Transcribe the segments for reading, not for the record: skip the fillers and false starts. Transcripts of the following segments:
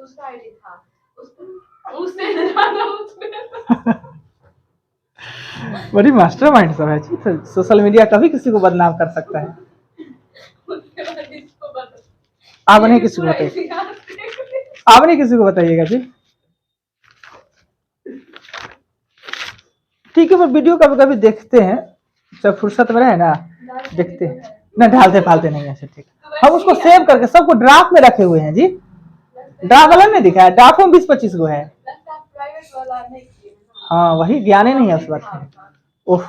दूसरा आईडी था उससे ज्यादा उसमें बड़ी मास्टरमाइंड सब है जी। सोशल मीडिया कभी किसी को बदनाम कर सकता है। उसके बाद इसको बता आप नहीं किसी को बताइए, आप नहीं किसी को बताइएगा जी। ठीक है, वो वीडियो कभी कभी देखते हैं जब फुर्सत में रहे ना, देखते हैं ना, ढालते फालते नहीं है। ठीक, हम उसको सेव करके सबको ड्राफ्ट में रखे हुए हैं जी। ड्राफ्ट वाला नहीं दिखा है, ड्राफ्ट में 20-25 गो है। हाँ वही, ज्ञान ही नहीं है उस बात में। ओह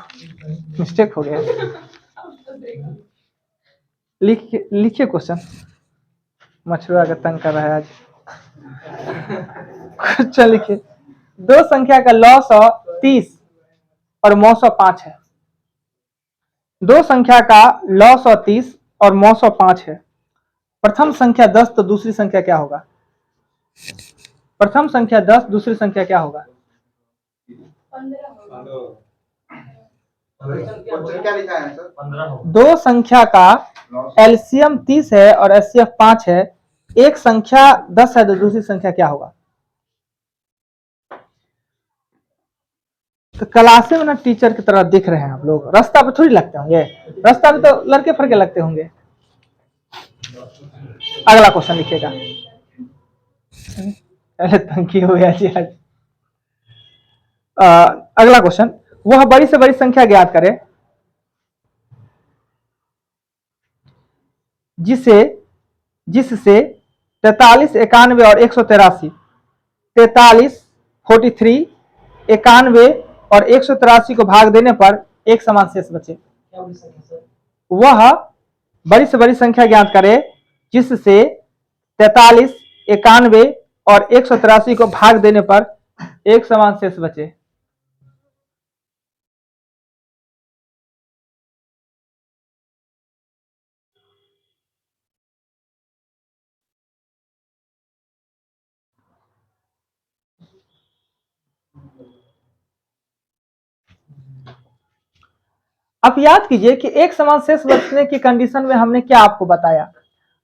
मिस्टेक हो गया। लिखिए क्वेश्चन। मछुआ का तंग कर रहा है आज। क्वेश्चन लिखिए। दो संख्या का लॉ 130 और मौ 105 है। दो संख्या का लॉ 130 और मौ 105 है। प्रथम संख्या 10 तो दूसरी संख्या क्या होगा? प्रथम संख्या 10, दूसरी संख्या क्या होगा? 15। दो संख्या का एलसीएम 30 है और एचसीएफ 5 है। एक संख्या 10 है तो दूसरी संख्या क्या होगा? तो क्लासे में ना टीचर की तरह दिख रहे हैं आप लोग, रास्ता पे थोड़ी लगते होंगे, रास्ता पे तो लड़के फड़के लगते होंगे। अगला क्वेश्चन लिखिएगा। अरे तंकी हो गया जी आज। अगला क्वेश्चन, वह बड़ी से बड़ी संख्या ज्ञात करे जिससे 43, 91 और 183, 43, 43, 91 और 183 को भाग देने पर एक समान शेष बचे। वह बड़ी से बड़ी संख्या ज्ञात करे जिससे 43, 91 और 183 को भाग देने पर एक समान शेष बचे। आप याद कीजिए कि एक समान शेष बचने की कंडीशन में हमने क्या आपको बताया?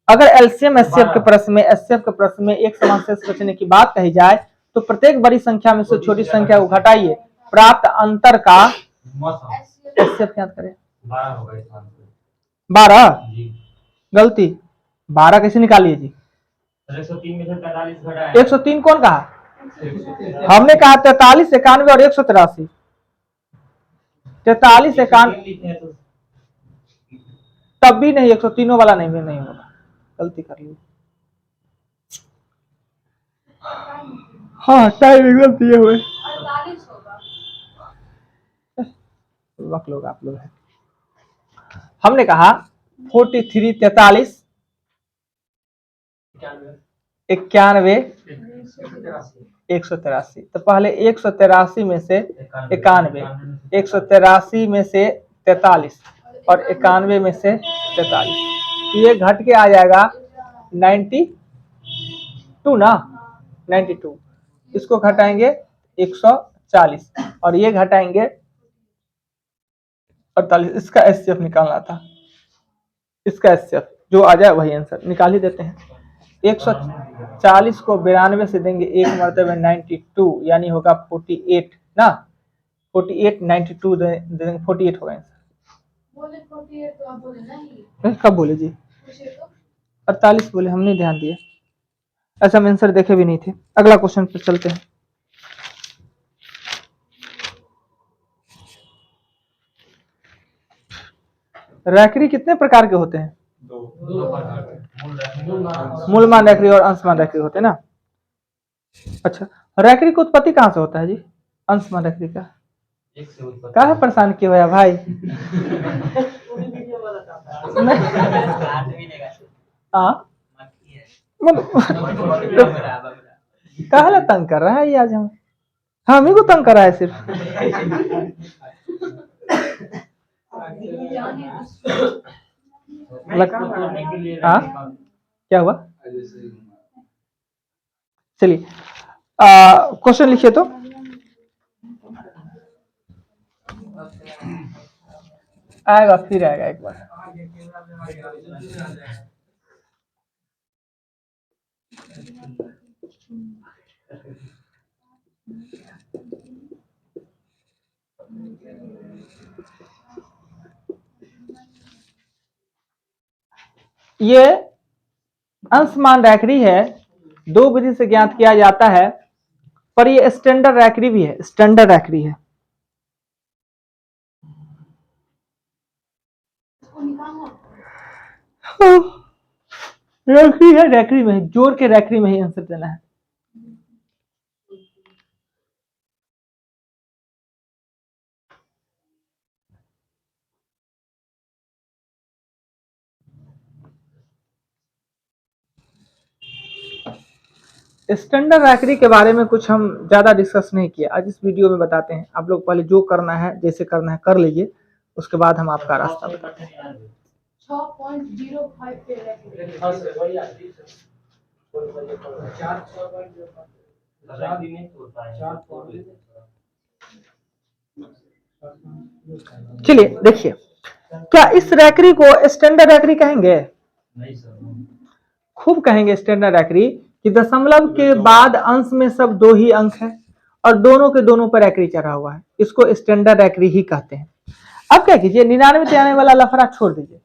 अगर एलसीएम एचसीएफ के प्रश्न में, एचसीएफ के प्रश्न में एक समान शेष बचने की बात कही जाए तो प्रत्येक बड़ी संख्या में से छोटी संख्या को घटाइए, प्राप्त अंतर का एचसीएफ याद करें। 12 गलती, 12 कैसे निकालिए जी? 103 में से 43 घटाया। 103 कौन कहा? हमने कहा 43, 91 और 183। 43, 91 तब भी नहीं, 103 वाला नहीं होगा, गलती कर ली। हाँ टाइम एकदम दिए हुए वक्त लोग आप लोग हैं। हमने कहा 43, 43, 91, 183। तो पहले 183 में से 91, 183 में से 43 और 91 में से 43, ये घट के आ जाएगा 92 ना, 92। इसको घटाएंगे 140 और ये घटाएंगे 48। इसका एचसीएफ निकालना था, इसका एचसीएफ जो आ जाए वही आंसर निकाल ही देते हैं। 140 को 92 से देंगे एक मरतबे 92, यानी होगा 48 ना, 48, 92 देंगे 48 होगा आंसर। बोले 48 तो आप बोले नहीं, कब बोले जी? 48 बोले, हम नहीं ध्यान दिए, ऐसा हम आंसर देखे भी नहीं थे। अगला क्वेश्चन पर चलते हैं। रैखरी कितने प्रकार के होते हैं? मूलमान रैखरी और अंशमान रैखरी होते हैं ना। अच्छा, रैखरी की उत्पत्ति कहां से होता है जी? अंशमान रैखरी का क्या है? परेशान क्यों है भाई? कहा तंग कर रहा है ये आज हम ही को तंग कर रहा है सिर्फ। क्या हुआ? चलिए क्वेश्चन लिखिए तो। आएगा, फिर आएगा एक बार। ये अंशमान रैखरी है, दो विधि से ज्ञात किया जाता है, पर ये स्टैंडर्ड रैखरी भी है, स्टैंडर्ड रैखरी है। रैखरी है, रैखरी में जोड़ के रैखरी में ही आंसर देना है। स्टैंडर्ड रैखरी के बारे में कुछ हम ज्यादा डिस्कस नहीं किए, आज इस वीडियो में बताते हैं। आप लोग पहले जो करना है, जैसे करना है कर लीजिए, उसके बाद हम आपका रास्ता बताते हैं। 6.05 पे चलिए देखिए, क्या इस रैखरी को स्टैंडर्ड रैखरी कहेंगे? नहीं सर, खूब कहेंगे स्टैंडर्ड रैखरी कि दशमलव के बाद अंश में सब दो ही अंक है और दोनों के दोनों पर रैखरी चढ़ा हुआ है, इसको स्टैंडर्ड रैखरी ही कहते हैं। अब क्या कीजिए, 99 से आने वाला लफड़ा छोड़ दीजिए।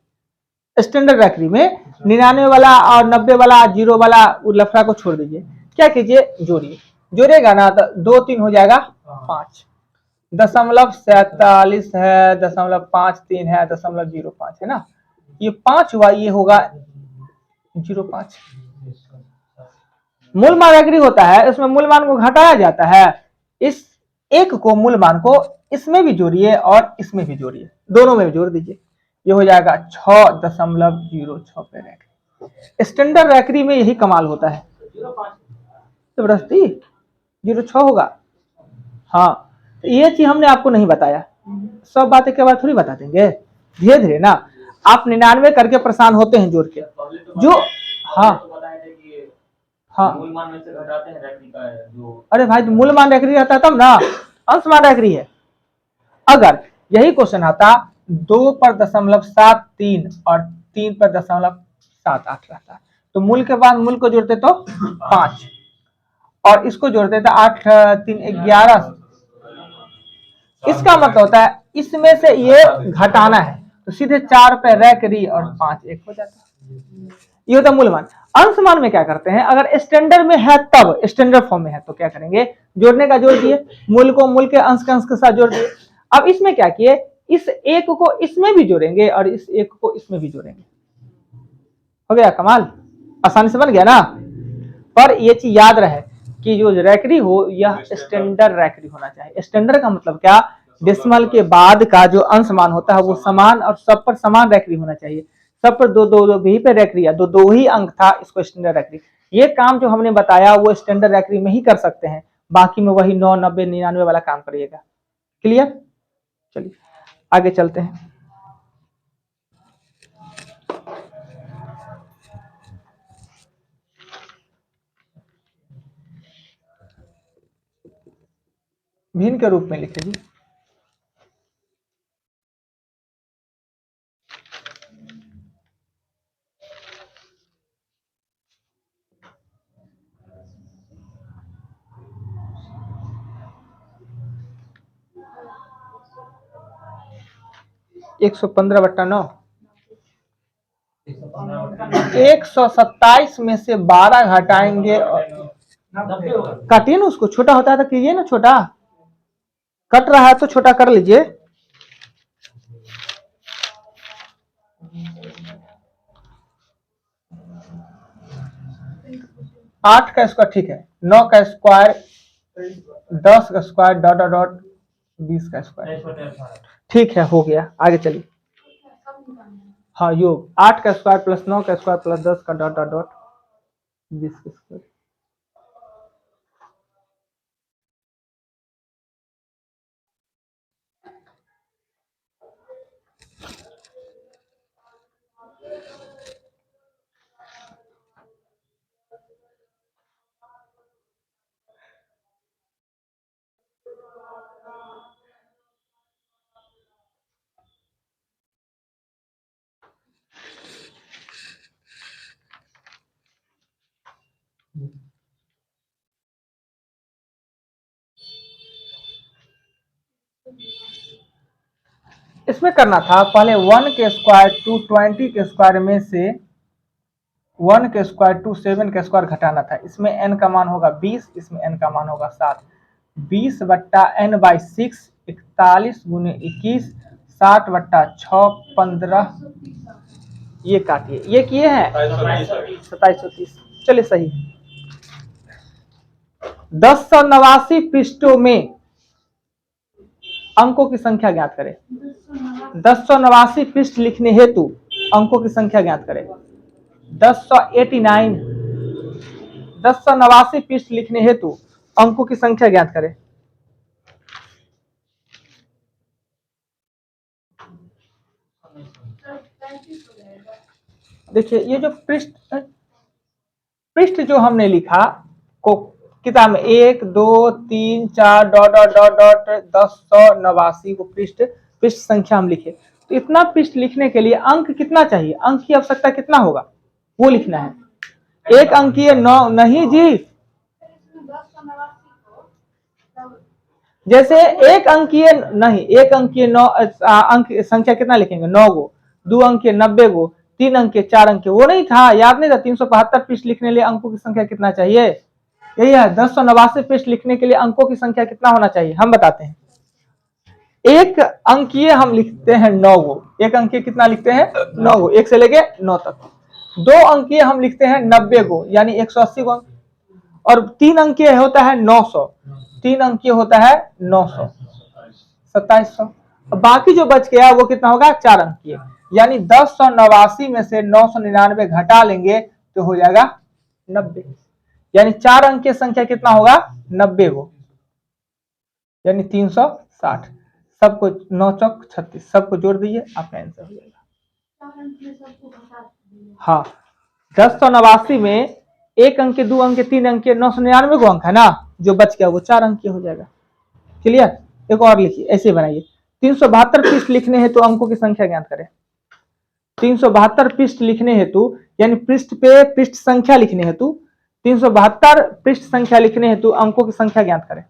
स्टैंडर्ड रैखरी में 99 वाला और 90 वाला, जीरो वाला लफड़ा को छोड़ दीजिए। क्या कीजिए, जोड़िए, जोड़ेगा ना तो 2 3 हो जाएगा 5, 0.47 है, 0.53 है, 0.05 है ना, ये 5 हुआ, ये होगा 0.5। मूल मान रैखरी होता है, इसमें मूल मान को घटाया जाता है, इस एक को मूल मान को इसमें भी जोड़िए और इसमें भी जोड़िए, दोनों में भी जोड़ दीजिए, ये हो जाएगा 6.06 पे रैखरी। स्टैंडर्ड रैखरी में यही कमाल होता है। जबरदस्ती 0.6 होगा। हाँ, ये चीज हमने आपको नहीं बताया, सब बातें के बाद थोड़ी बता देंगे, धीरे धीरे ना। आप 99 करके परेशान होते हैं जोड़ के, जो हाँ हाँ, मूल मान में से घटाते हैं रैखरी का जो। अरे भाई, तो मूल मान रैखरी रहता है तब ना, अंश मान रैखरी है। अगर यही क्वेश्चन आता 2 पर 0.73 और 3 पर 0.78 रहता, तो मूल के बाद मूल को जोड़ते तो 5 और इसको जोड़ते तो 8 3 11। इसका मतलब होता है इसमें से ये घटाना है, तो सीधे 4 पे रैखरी और 5 एक हो जाता है। ये होता है मूल मान। अंश मान में क्या करते हैं, अगर स्टैंडर्ड में है, तब स्टैंडर्ड फॉर्म में है तो क्या करेंगे, जोड़ने का जोड़ दिए, मूल को मूल के अंश के साथ जोड़ दिए। अब इसमें क्या किए, इस एक को इसमें भी जोड़ेंगे और इस एक को इसमें भी जोड़ेंगे, हो गया कमाल, आसानी से बन गया ना। पर ये चीज याद रहे कि जो रैखरी हो यह स्टैंडर्ड रैखरी होना चाहिए। स्टैंडर्ड का मतलब क्या, डेसिमल के बाद का जो अंश मान होता है वो समान और सब पर समान रैखरी होना चाहिए, सब पर दो दो दो भी पे रैखरी, दो दो ही अंक था, इसको स्टैंडर्ड रैखरी। ये काम जो हमने बताया वो स्टैंडर्ड रैखरी में ही कर सकते हैं, बाकी में वही 9 90 99 वाला काम करिएगा। क्लियर, चलिए आगे चलते हैं। भिन्न के रूप में लिखे जी। एक 115/9, 127 में से 12 घटाएंगे, काटिए ना उसको, छोटा होता है तो कीजिए ना छोटा, कट रहा है तो छोटा कर लीजिए। 8 का स्क्वायर ठीक है, 9 का स्क्वायर, 10 का स्क्वायर, डॉट डॉट डॉट 20 का स्क्वायर, ठीक है, हो गया, आगे चलिए। हाँ, योग 8 का स्क्वायर प्लस 9 का स्क्वायर प्लस 10 का डॉट डॉट डॉट 20 का स्क्वायर। इसमें करना था पहले 1 के स्क्वायर 220 के स्क्वायर में से 1 का स्क्वायर टू 7 का स्क्वायर घटाना था। इसमें n का मान होगा 20, इसमें n का मान होगा 7। 20 बट्टा n बाई 6, 41 गुने 21, 60 बट्टा 6, 15। ये काटिए, ये किए हैं 2730। चलिए सही। 1089 पृष्ठों में अंकों की संख्या ज्ञात करें। 1089 पृष्ठ लिखने हेतु अंकों की संख्या ज्ञात करें। 1089 पृष्ठ लिखने हेतु अंकों की संख्या ज्ञात करें। देखिए ये जो पृष्ठ जो हमने लिखा को किताब में 1 2 3 4 डॉट डॉट डॉट डॉट 1089 को पृष्ठ संख्या हम लिखे। तो इतना पृष्ठ लिखने के लिए अंक कितना चाहिए, अंक की आवश्यकता कितना होगा वो लिखना है। एक अंकीय 9 नहीं जी, जैसे एक अंकीय नहीं, एक अंकीय 9 अंक संख्या कितना लिखेंगे 9 गो, 2 अंकीय 90 गो, 3 अंकीय 4 अंकीय, वो नहीं था, याद नहीं था। 372 पृष्ठ लिखने के लिए अंकों की संख्या कितना चाहिए, यही है। 1089 पृष्ठ लिखने के लिए अंकों की संख्या कितना होना चाहिए हम बताते हैं। एक अंकीय हम लिखते हैं 9 गो, एक अंकीय कितना लिखते हैं 9 गो, 1 से लेके 9 तक। 2 अंकीय हम लिखते हैं 90 गो यानी 180 गो, और 3 अंकीय होता है 900, 3 अंकीय होता है 900, 2700। बाकी जो बच गया वो कितना होगा 4 अंकीय, यानी 1089 में से 999 घटा लेंगे तो हो जाएगा 90, यानी 4 अंक की संख्या कितना होगा 90 गो, यानी 360। सबको 9 चौक 36, सबको जोड़ दीजिए आपका आंसर हो जाएगा। हाँ 1089 में 1 अंक 2 अंक 3 अंक 999 गो अंक है ना, जो बच गया वो 4 अंक हो जाएगा। क्लियर। एक और लिखिए, ऐसे बनाइए। 372 पृष्ठ लिखने हेतु अंकों की संख्या ज्ञात करें। 372 पृष्ठ लिखने हेतु यानी पृष्ठ पे पृष्ठ संख्या लिखने हेतु 372 पृष्ठ संख्या लिखने हेतु अंकों की संख्या ज्ञात करें।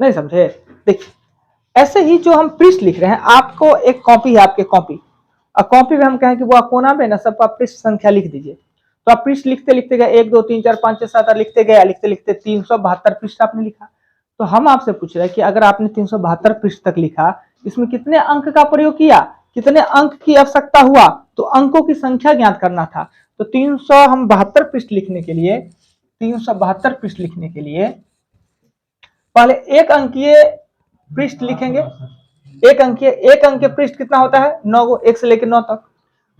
नहीं समझे, देखिए ऐसे ही जो हम पृष्ठ लिख रहे हैं, आपको एक कॉपी है, आपके कॉपी, और कॉपी में हम कहें कि वो कोना में ना सब आप पृष्ठ संख्या लिख दीजिए। तो आप पृष्ठ लिखते लिखते गए 1 2 3 4 5 6 7 लिखते गए, लिखते लिखते 372 पृष्ठ आपने लिखा। तो हम आपसे पूछ रहे हैं कि अगर आपने 372 पृष्ठ तक लिखा, इसमें कितने अंक का प्रयोग किया, कितने अंक की आवश्यकता हुआ, तो अंकों की संख्या ज्ञात करना था। तो 372 पृष्ठ लिखने के लिए 372 पृष्ठ लिखने के लिए पहले एक अंकीय पृष्ठ लिखेंगे। एक अंकीय पृष्ठ कितना होता है 9 गो, 1 से लेकर 9 तक।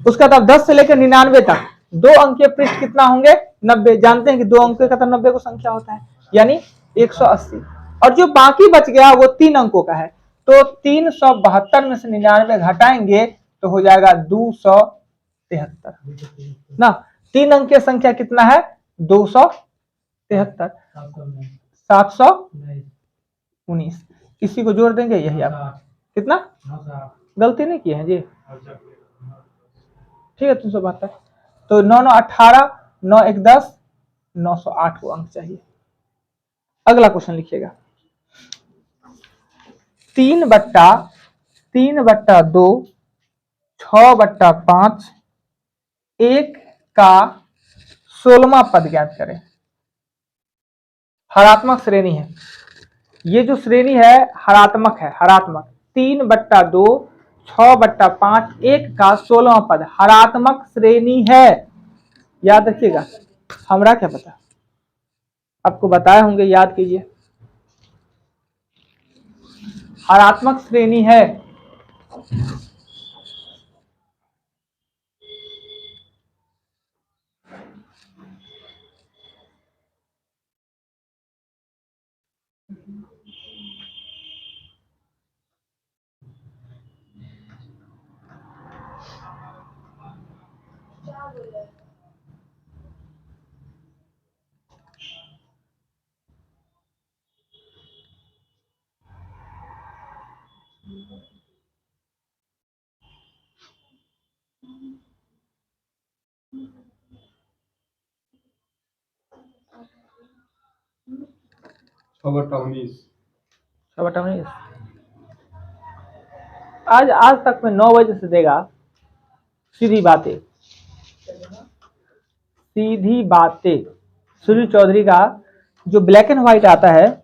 उसका बाद 10 से लेकर 99 तक 2 अंकीय पृष्ठ कितना होंगे 90। जानते हैं कि 2 अंकों का तो 90 को संख्या होता है, यानी 180। और जो बाकी बच गया वो 3 अंकों का है, तो 372 में से 99 घटाएंगे तो हो जाएगा 273 ना। 3 अंकीय संख्या कितना है 273, 719। इसी को जोड़ देंगे, यही आप कितना गलती नहीं किए हैं जी, ठीक है 372। तो 9 9 18, 9 1 10, 908 को अंक चाहिए। अगला क्वेश्चन लिखिएगा। 3/2, 6/5, 1 का 16वां पद ज्ञात करें। हरात्मक श्रेणी है, ये जो श्रेणी है हरात्मक है, हरात्मक। 3/2, 6/5, 1 का 16वां पद हरात्मक श्रेणी है। याद रखिएगा, हमरा क्या पता, आपको बताए होंगे, याद कीजिए। हरात्मक श्रेणी है। 6/19 आज तक में 9 बजे से देगा। सीधी बातें, सीधी बातें। सूर्य चौधरी का जो ब्लैक एंड व्हाइट आता है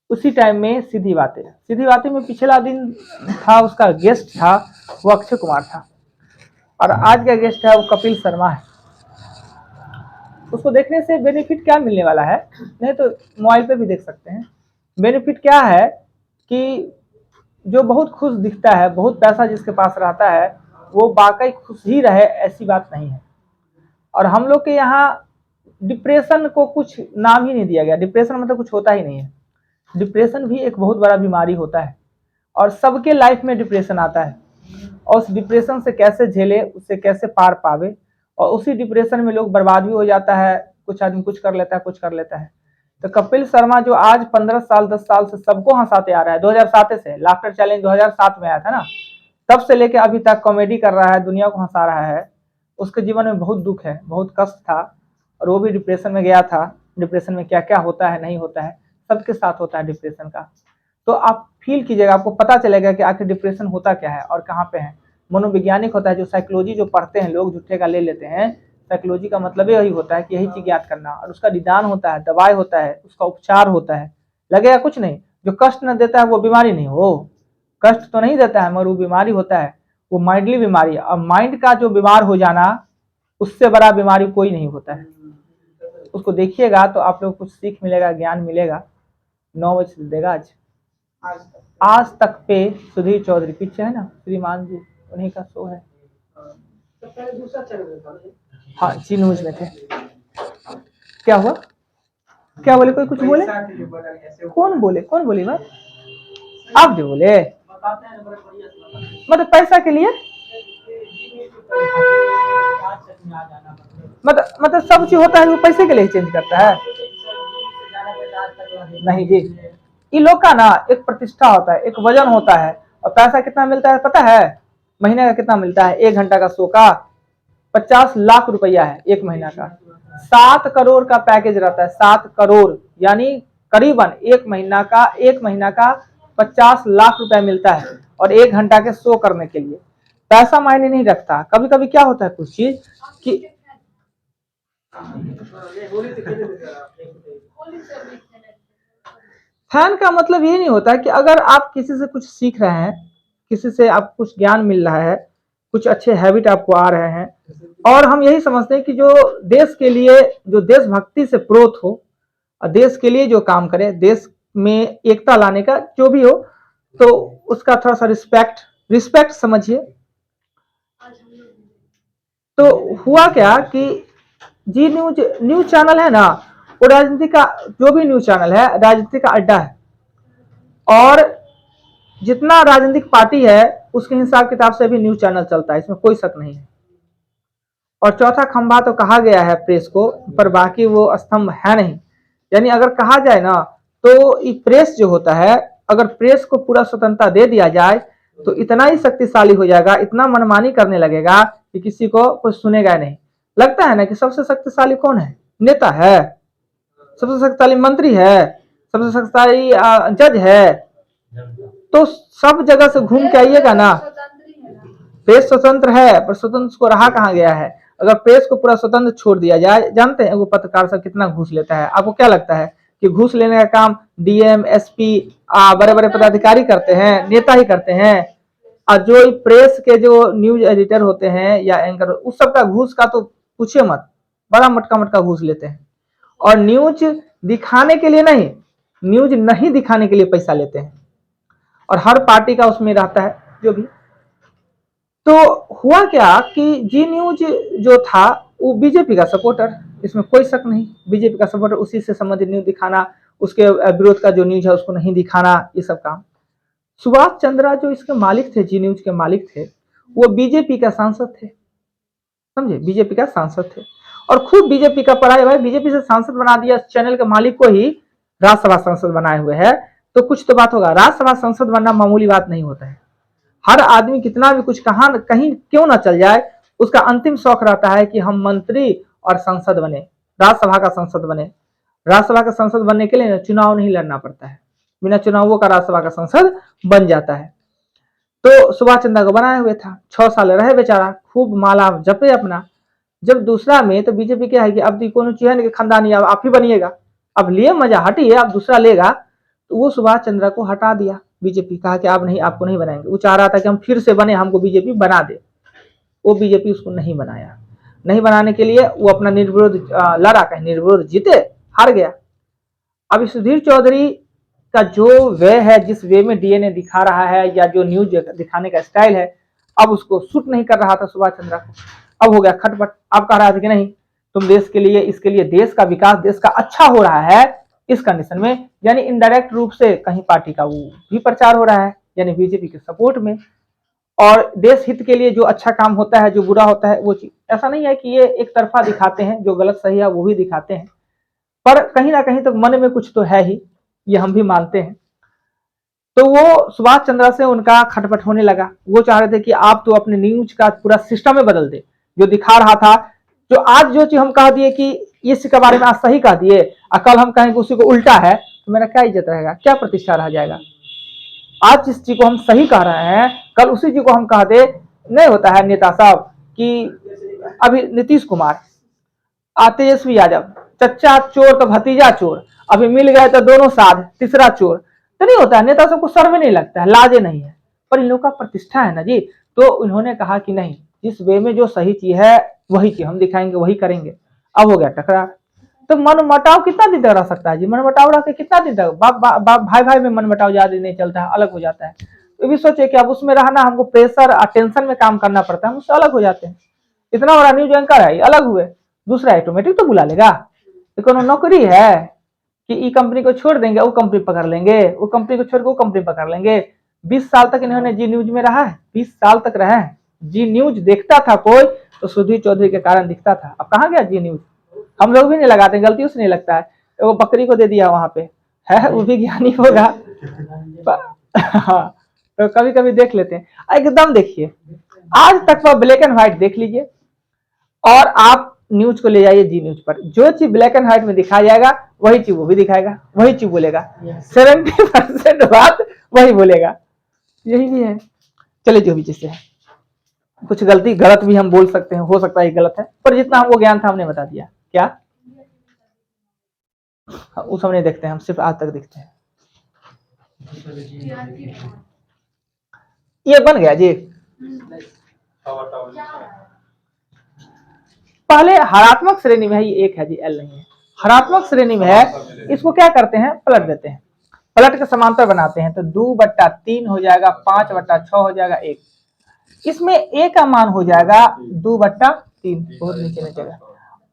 उसी टाइम में सीधी बातें। सीधी बातें में पिछला दिन था, उसका गेस्ट था वो अक्षय कुमार था, और आज का गेस्ट है वो कपिल शर्मा है। उसको देखने से बेनिफिट क्या मिलने वाला है, नहीं तो मोबाइल पे भी देख सकते हैं। बेनिफिट क्या है कि जो बहुत खुश दिखता है, बहुत पैसा जिसके पास रहता है, वो वाकई खुश ही रहे ऐसी बात नहीं है। और हम लोग के यहाँ डिप्रेशन को कुछ नाम ही नहीं दिया गया। डिप्रेशन मतलब कुछ होता ही नहीं है। डिप्रेशन भी एक बहुत बड़ा बीमारी होता है और सबके लाइफ में डिप्रेशन आता है, और उस डिप्रेशन से कैसे झेले, उससे कैसे पार पावे, और उसी डिप्रेशन में लोग बर्बाद भी हो जाता है। कुछ आदमी कुछ कर लेता है, कुछ कर लेता है। तो कपिल शर्मा जो आज 15 साल 10 साल से सबको हंसाते आ रहा है, 2007 से लाफ्टर चैलेंज 2007 में आया था ना, तब से लेके अभी तक कॉमेडी कर रहा है, दुनिया को हंसा रहा है। उसके जीवन में बहुत दुख है, बहुत कष्ट था, और वो भी डिप्रेशन में गया था। डिप्रेशन में क्या क्या होता है, नहीं होता है, सबके साथ होता है डिप्रेशन का। तो आप फील कीजिएगा, आपको पता चलेगा कि आखिर डिप्रेशन होता क्या है और कहाँ पे है। मनोवैज्ञानिक होता है, जो साइकोलॉजी जो पढ़ते हैं लोग, झूठे का ले लेते हैं। साइकोलॉजी का मतलब यही होता है कि यही चीज याद करना, और उसका निदान होता है, दवाई होता है, उसका उपचार होता है। लगेगा कुछ नहीं, जो कष्ट न देता है वो बीमारी नहीं हो, कष्ट तो नहीं देता है मगर वो बीमारी होता है, वो माइंडली बीमारी है। और माइंड का जो बीमार हो जाना, उससे बड़ा बीमारी कोई नहीं होता है। उसको देखिएगा तो आप लोग कुछ सीख मिलेगा, ज्ञान मिलेगा। 9 बजे से देगा आज तक पे सुधीर चौधरी, पीछे है ना श्रीमान जी, उन्हीं का शो है। हाँ जी न्यूज में थे। क्या हुआ, क्या बोले, कोई कुछ बोले? कौन बोले, कौन बोली बात? आप जो बोले मतलब पैसा के लिए, मतलब सब चीज होता है वो पैसे के लिए चेंज करता है। नहीं जी, इन लोग का ना एक प्रतिष्ठा होता है, एक वजन होता है। और पैसा कितना मिलता है पता है? महीने का कितना मिलता है? 1 घंटा का शो का 50 लाख रुपया है 1 महीना का। 7 करोड़ का पैकेज रहता है, 7 करोड़, यानी करीबन 1 महीना का 50 लाख रुपया मिलता है। और 1 घंटा के शो करने के लिए पैसा मायने नहीं रखता। कभी कभी क्या होता है कुछ चीज कि फैन का मतलब ये नहीं होता कि अगर आप किसी से कुछ सीख रहे हैं, किसी से आप कुछ ज्ञान मिल रहा है, कुछ अच्छे हैबिट आपको आ रहे हैं, और हम यही समझते हैं कि जो देश के लिए, जो देशभक्ति से प्रोत हो, और देश के लिए जो काम करे, देश में एकता लाने का जो भी हो, तो उसका थोड़ा सा रिस्पेक्ट समझिए। तो हुआ क्या कि जी न्यूज चैनल है ना, वो राजनीति का, जो भी न्यूज चैनल है राजनीति का अड्डा है, और जितना राजनीतिक पार्टी है उसके हिसाब किताब से भी न्यूज चैनल चलता है, इसमें कोई शक नहीं है। और चौथा खंभा तो कहा गया है प्रेस को, पर बाकी वो स्तंभ है नहीं। यानी अगर कहा जाए ना, तो ये प्रेस जो होता है, अगर प्रेस को पूरा स्वतंत्रता दे दिया जाए तो इतना ही शक्तिशाली हो जाएगा, इतना मनमानी करने लगेगा कि किसी को कुछ सुनेगा नहीं। लगता है ना कि सबसे शक्तिशाली कौन है? नेता है, सबसे शक्तिशाली मंत्री है, सबसे शक्तिशाली जज है। तो सब जगह से घूम के आइएगा ना, प्रेस स्वतंत्र है, पर स्वतंत्र को रहा कहाँ गया है? अगर प्रेस को पूरा स्वतंत्र छोड़ दिया जाए, जानते हैं वो पत्रकार सब कितना घूस लेता है? आपको क्या लगता है कि घूस लेने का काम डीएम, एसपी, बड़े बड़े पदाधिकारी करते हैं, नेता ही करते हैं? और जो प्रेस के जो न्यूज एडिटर होते हैं या एंकर, उस सब का घूस का तो पूछिए मत, बड़ा मटका मटका घूस लेते हैं। और न्यूज दिखाने के लिए नहीं, न्यूज नहीं दिखाने के लिए पैसा लेते हैं, और हर पार्टी का उसमें रहता है जो भी। तो हुआ क्या कि जी न्यूज जो था वो बीजेपी का सपोर्टर, इसमें कोई शक नहीं, बीजेपी का सपोर्टर, उसी से संबंधित न्यूज दिखाना, उसके विरोध का जो न्यूज है उसको नहीं दिखाना, ये सब काम। सुभाष चंद्रा जो इसके मालिक थे, जी न्यूज के मालिक थे, वो बीजेपी का सांसद थे, समझे, बीजेपी का सांसद थे, और खूब बीजेपी का पढ़ाई। भाई बीजेपी से सांसद बना दिया, चैनल के मालिक को ही राज्यसभा सांसद बनाए हुए है, तो कुछ तो बात होगा। राज्यसभा सांसद बनना मामूली बात नहीं होता है। हर आदमी कितना भी कुछ कहीं क्यों ना चल जाए, उसका अंतिम शौक रहता है कि हम मंत्री और सांसद बने, राज्यसभा का सांसद बने। राज्यसभा का सांसद बनने के लिए चुनाव नहीं लड़ना पड़ता है, बिना चुनावों का राज्यसभा का सांसद बन जाता है। तो सुभाष चंद्र को बनाए हुए था, 6 साल रहे बेचारा, खूब माला जपे अपना। जब दूसरा में तो बीजेपी क्या है कि अब कोनो चीज है खानदानी, अब आप ही बनिएगा, अब लिए मजा हटिए, अब दूसरा लेगा। तो वो सुभाष चंद्र को हटा दिया बीजेपी, कहा कि आप नहीं, आपको नहीं बनाएंगे। वो चाह रहा था कि हम फिर से बने, हमको बीजेपी बना दे। वो बीजेपी उसको नहीं बनाया। नहीं बनाने के लिए वो अपना निर्विरोध लड़ा, कहीं निर्विरोध जीते, हार गया। अब सुधीर चौधरी का जो वे है, जिस वे में डीएनए दिखा रहा है या जो न्यूज दिखाने का स्टाइल है, अब उसको सूट नहीं कर रहा था सुभाष चंद्र को। अब हो गया खटपट। अब कह रहा था कि नहीं, तुम देश के लिए, इसके लिए, देश का विकास, देश का अच्छा हो रहा है इस कंडीशन में, यानी इनडायरेक्ट रूप से कहीं पार्टी का वो भी प्रचार हो रहा है, यानी बीजेपी के सपोर्ट में। और देश हित के लिए जो अच्छा काम होता है, जो बुरा होता है, वो चीज ऐसा नहीं है कि ये एक तरफा दिखाते हैं, जो गलत सही है वो भी दिखाते हैं, पर कहीं ना कहीं तो मन में कुछ तो है ही, ये हम भी मानते हैं। तो वो सुभाष चंद्र से उनका खटपट होने लगा। वो चाह रहे थे कि आप तो अपने न्यूज का पूरा सिस्टम में बदल दे, जो दिखा रहा था, जो आज जो चीज हम कह दिए कि इसके बारे में आज सही कह दिए और कल हम कहेंगे उसी को उल्टा है, तो मेरा क्या इज्जत रहेगा, क्या प्रतिष्ठा रह जाएगा। आज जिस चीज को हम सही कह रहे हैं, कल उसी चीज को हम कह दे, नहीं होता है नेता साहब। कि अभी नीतीश कुमार, तेजस्वी यादव, चच्चा चोर तो भतीजा चोर, अभी मिल गए तो दोनों साध, तीसरा चोर, तो नहीं होता है। नेता सबको शर्म नहीं लगता है, लाजे नहीं है, पर इन लोगों का प्रतिष्ठा है ना जी। तो उन्होंने कहा कि नहीं, जिस वे में जो सही चीज है वही चीज हम दिखाएंगे, वही करेंगे। अब हो गया टकरार। तो मन मटाव कितना दिन तक रह सकता है जी? मन मटाव रह के कितना दिन तक? भाई भाई में मन मटाव ज्यादा नहीं चलता है, अलग हो जाता है। तो भी सोचे कि अब उसमें रहना, हमको प्रेशर और टेंशन में काम करना पड़ता है, हम उससे अलग हो जाते हैं। इतना बड़ा न्यूज एंकर है, अलग हुए, दूसरा ऑटोमेटिक तो बुला लेगा। तो कोनो नौकरी है कि ई कंपनी को छोड़ देंगे, वो कंपनी पकड़ लेंगे, वो कंपनी को छोड़ के वो कंपनी पकड़ लेंगे। 20 साल तक इन्होंने जी न्यूज में रहा है, 20 साल तक रहा है। जी न्यूज देखता था कोई तो सुधीर चौधरी के कारण दिखता था। अब कहाँ गया जी न्यूज? हम लोग भी नहीं लगाते, गलती उससे नहीं लगता है, वो बकरी को दे दिया वहां पे है, वो भी ज्ञानी होगा। हाँ, तो कभी कभी देख लेते हैं। एकदम देखिए, आज तक वह ब्लैक एंड व्हाइट देख लीजिए और आप न्यूज को ले जाइए जी न्यूज पर, जो चीज ब्लैक एंड व्हाइट में दिखाया जाएगा वही चीज वो भी दिखाएगा, वही चीज बोलेगा। 70% बात वही बोलेगा, यही भी है। चलिए, जो भी चीज है, कुछ गलती गलत भी हम बोल सकते हैं, हो सकता है गलत है, पर जितना हमको ज्ञान था हमने बता दिया। क्या उस हमने देखते हैं, हम सिर्फ आज तक देखते हैं। ये बन गया जी। पहले हरात्मक श्रेणी में है, ये एक है जी, एल नहीं है। हरात्मक श्रेणी में है, इसको क्या करते हैं, पलट देते हैं, पलट के समांतर बनाते हैं। तो 2/3 हो जाएगा, 5/6 हो जाएगा 1। इसमें ए का मान हो जाएगा 2/3, बहुत नीचे नीचे।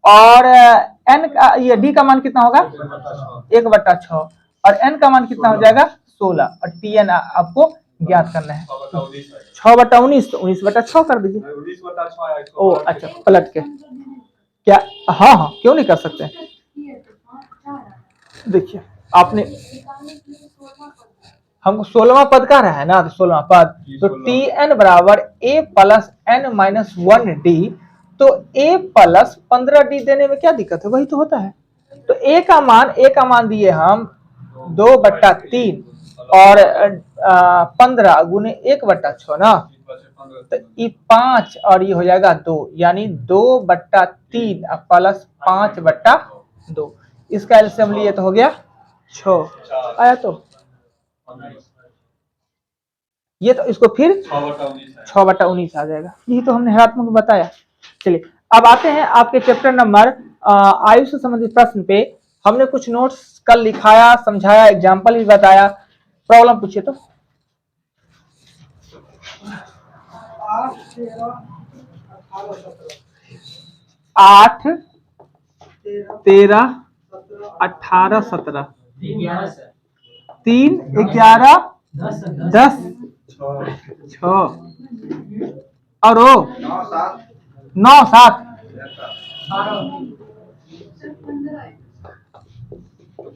और एन का, ये डी का मान कितना होगा 1/6, और एन का मान कितना हो जाएगा 16, और टी एन आपको ज्ञात करना है। 6/19, तो 19/6 कर दीजिए। ओ अच्छा, पलट के क्या? हाँ हाँ, क्यों नहीं कर सकते। देखिए आपने हमको 16वां पद का रहा है ना, तो 16वां पद, तो टी एन बराबर ए प्लस एन माइनस 1 डी। तो ए प्लस 15 डी देने में क्या दिक्कत है, वही तो होता है। तो ए का मान दिए हम 2/3 और 15 गुने 1/6 ना, तो ये 5 और ये हो जाएगा 2, यानी 2/3 प्लस 5/2। इसका एलसीएम लिए तो हो गया 6 आया। तो ये तो इसको फिर 6/19 आ जाएगा। यही तो हमने हरात्मक बताया। चलिए अब आते हैं आपके चैप्टर नंबर आयु से संबंधित प्रश्न पे। हमने कुछ नोट्स कल लिखाया, समझाया, एग्जाम्पल भी बताया। प्रॉब्लम पूछिए तो। 8, 13, 18, 17, 3, 11, 10, 6 और 9, 7,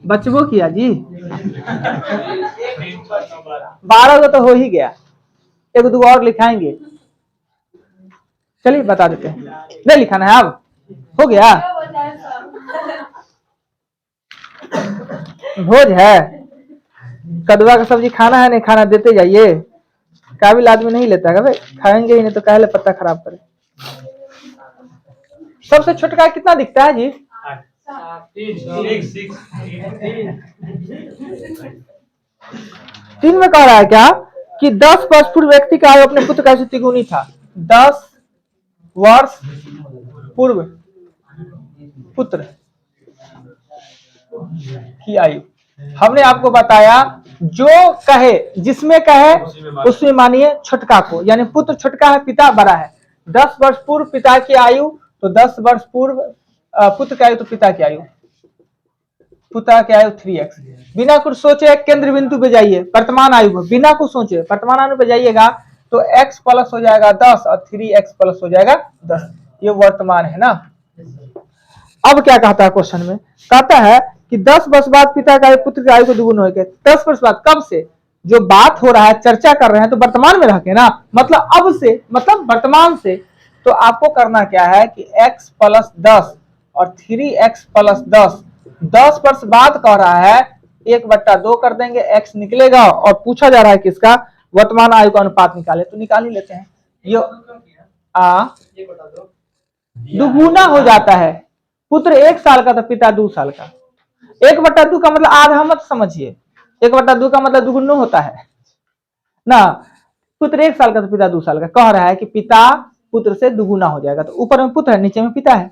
बचबो किया जी। 12 को तो हो ही गया, 1-2 और लिखाएंगे। चलिए बता देते हैं, नहीं लिखाना है अब, हो गया। भोज है, कदुआ का सब्जी खाना है नहीं खाना देते जाइए। काबिल आदमी नहीं लेता है, खाएंगे ही नहीं तो काहे पत्ता खराब करे। सबसे छोटका कितना दिखता है जी? 3 में कह रहा है क्या कि 10 वर्ष पूर्व व्यक्ति का आयु अपने पुत्र का आयु से तिगुनी था। 10 वर्ष पूर्व पुत्र की आयु। हमने आपको बताया जो कहे जिसमें कहे उसमें मानिए छोटका को, यानी पुत्र छोटका है पिता बड़ा है। 10 वर्ष पूर्व पिता की आयु तो 10 वर्ष पूर्व पुत्र की आयु तो पिता की आयु, पिता की आयु 3x। बिना कुछ सोचे केंद्र बिंदु पे जाइए, वर्तमान आयु में बिना कुछ सोचे वर्तमान आयु पे जाइएगा तो x प्लस हो जाएगा 10 और 3x प्लस हो जाएगा 10। ये वर्तमान है ना। अब क्या कहता है क्वेश्चन में, कहता है कि 10 वर्ष बाद पिता का पुत्र की आयु को दुगुना हो गया। 10 वर्ष बाद कब से? जो बात हो रहा है चर्चा कर रहे हैं तो वर्तमान में रह के ना, मतलब अब से मतलब वर्तमान से। तो आपको करना क्या है कि x प्लस 10 और 3x प्लस 10 वर्ष बाद कह रहा है 1/2 कर देंगे, x निकलेगा और पूछा जा रहा है किसका? वर्तमान आयु का अनुपात निकाले, तो निकाल ही लेते हैं। ये दुगुना हो जाता है। पुत्र 1 साल का तो पिता 2 साल का। 1/2 का मतलब आधा मत समझिए, 1/2 का मतलब दुगुना होता है ना। पुत्र 1 साल का तो पिता 2 साल का। कह रहा है कि पिता पुत्र से दुगुना हो जाएगा, तो ऊपर में पुत्र है नीचे में पिता है।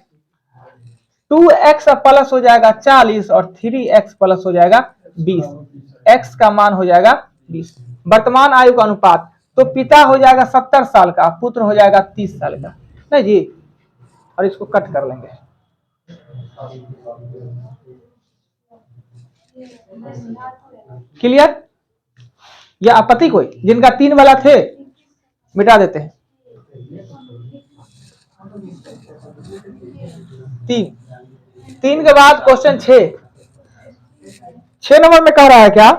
2x प्लस हो जाएगा 40 और 3x प्लस हो जाएगा 20। x का मान हो जाएगा 20। वर्तमान आयु का अनुपात तो पिता हो जाएगा 70 साल का, पुत्र हो जाएगा 30 साल का। नहीं जी, और इसको कट कर लेंगे। क्लियर? या आपत्ति कोई? जिनका 3 वाला थे मिटा देते हैं। 3 के बाद क्वेश्चन 6 नंबर में कह रहा है क्या?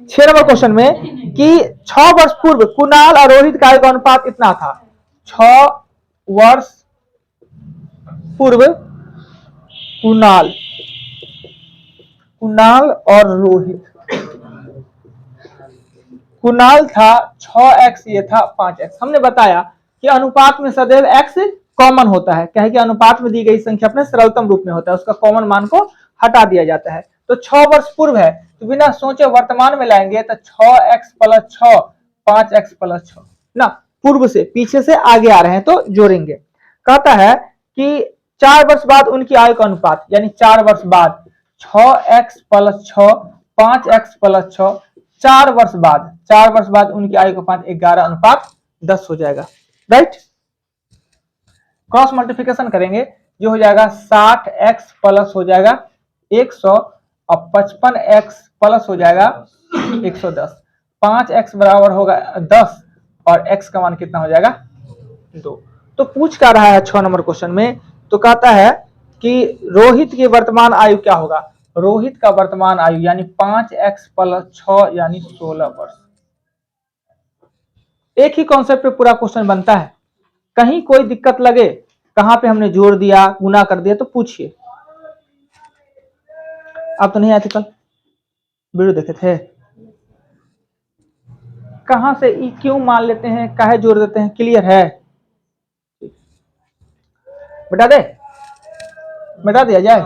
6 नंबर क्वेश्चन में कि 6 वर्ष पूर्व कुणाल और रोहित का आयु का अनुपात इतना था। 6 वर्ष पूर्व कुणाल और रोहित, कुणाल था 6x, ये था 5x। हमने बताया कि अनुपात में सदैव x कॉमन होता है, कहे कि अनुपात में दी गई संख्या अपने सरलतम रूप में होता है, उसका कॉमन मान को हटा दिया जाता है। तो 6 वर्ष पूर्व है तो बिना सोचे वर्तमान में लाएंगे तो 6x प्लस 6 5x प्लस 6 ना, पूर्व से पीछे से आगे आ रहे हैं तो जोड़ेंगे। कहता है कि 4 वर्ष बाद उनकी आयु का अनुपात, यानी 4 वर्ष बाद 6x प्लस 6 5x प्लस 6, 4 वर्ष बाद उनकी आयु का अनुपात 11:10 हो जाएगा। राइट, क्रॉस मल्टीप्लिकेशन करेंगे जो हो जाएगा 60x प्लस हो जाएगा 100 और 55x प्लस हो जाएगा 110। 5x बराबर होगा 10 और x का मान कितना हो जाएगा 2। तो पूछ क्या रहा है 6 नंबर क्वेश्चन में, तो कहता है कि रोहित की वर्तमान आयु क्या होगा। रोहित का वर्तमान आयु यानी 5x प्लस 6 यानी 16 वर्ष। एक ही कॉन्सेप्ट पे पूरा क्वेश्चन बनता है। कहीं कोई दिक्कत लगे, कहां पे हमने जोड़ दिया गुना कर दिया तो पूछिए। आप तो नहीं आए थे कल, वीडियो देखे थे? कहां से ई क्यों मान लेते हैं, काहे जोड़ देते हैं? क्लियर है? बता दे, बता दिया जाए।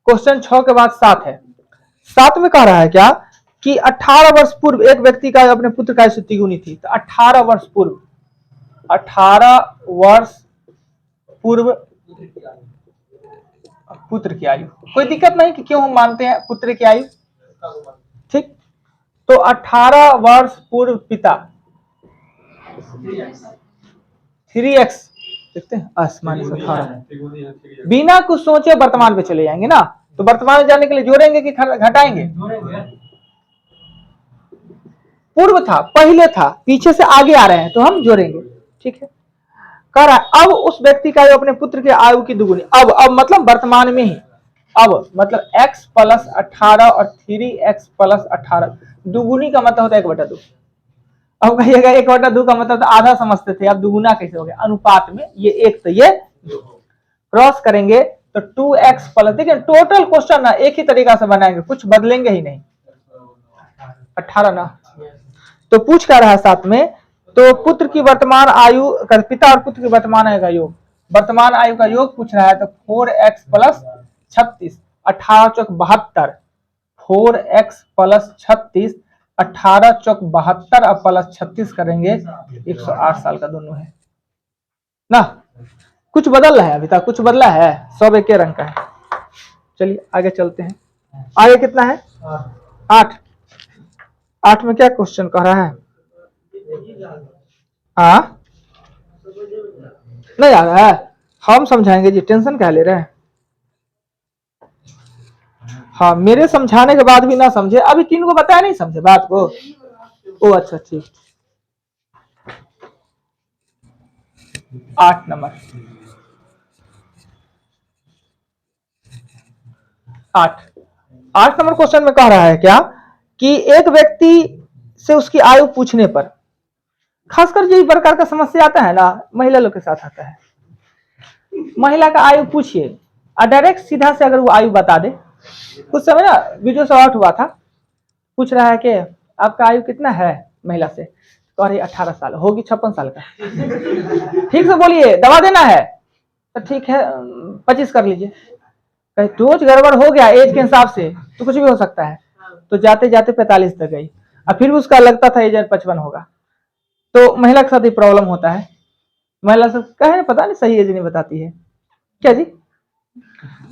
क्वेश्चन 6 के बाद 7 है। 7 में कह रहा है क्या कि 18 वर्ष पूर्व एक व्यक्ति का अपने पुत्र का आयु से तिगुनी थी। तो 18 वर्ष पूर्व पुत्र की आयु, कोई दिक्कत नहीं कि क्यों हम मानते हैं पुत्र की आयु। ठीक, तो 18 वर्ष पूर्व पिता 3x देखते हैं आसमानी से 18। बिना कुछ सोचे वर्तमान पे चले जाएंगे ना, तो वर्तमान में जाने के लिए जोड़ेंगे कि घटाएंगे? पूर्व था, पहले था, पीछे से आगे आ रहे हैं तो हम जोड़ेंगे। ठीक है, कह रहा है अब उस व्यक्ति का आयु अपने पुत्र के आयु की दुगुनी। अब मतलब वर्तमान में ही, अब मतलब x प्लस 18 और 3x प्लस 18 दुगुनी का मतलब होता है 1/2। अब कहिएगा 1/2 का मतलब तो आधा समझते थे, अब दुगुना कैसे हो गया? अनुपात में ये 1 तो ये क्रॉस करेंगे तो 2x प्लस, देखिए टोटल क्वेश्चन ना एक ही तरीका से बनाएंगे, कुछ बदलेंगे ही नहीं। 18 ना, तो पूछ क्या रहा है साथ में, तो पुत्र की वर्तमान आयु, पिता और पुत्र की वर्तमान आयु का योग, वर्तमान आयु का योग पूछ रहा है, तो 4x प्लस 36, 18 चौक 72, 4x प्लस 36, 18 चौक 72 और प्लस 36 करेंगे 108 साल का दोनों है ना। कुछ बदल रहा है अभी तक, कुछ बदला है, सब एक ही रंग का है। चलिए आगे चलते हैं। आगे कितना है, 8। 8 में क्या क्वेश्चन कह रहा है, हाँ नहीं आ रहा है, हम समझाएंगे जी, टेंशन क्या ले रहे हैं। हाँ मेरे समझाने के बाद भी ना समझे, अभी 3 को बताया नहीं समझे बात को। ओ अच्छा ठीक। 8 नंबर, 8 नंबर क्वेश्चन में कह रहा है क्या कि एक व्यक्ति से उसकी आयु पूछने पर, खासकर जो प्रकार का समस्या आता है ना महिला लोग के साथ आता है, महिला का आयु पूछिए और डायरेक्ट सीधा से अगर वो आयु बता दे, कुछ समय ना वीडियो से आउट हुआ था, पूछ रहा है कि आपका आयु कितना है महिला से, कह रही 18 साल, होगी 56 साल का। ठीक से बोलिए, दवा देना है तो ठीक है 25 कर लीजिए, कहीं डोज गड़बड़ हो गया एज के हिसाब से तो कुछ भी हो सकता है, तो जाते जाते 45 तक गई और फिर उसका लगता था एज 55 होगा। तो महिला के साथ ही प्रॉब्लम होता है, महिला सब कहे पता नहीं सही एज नहीं बताती है क्या जी।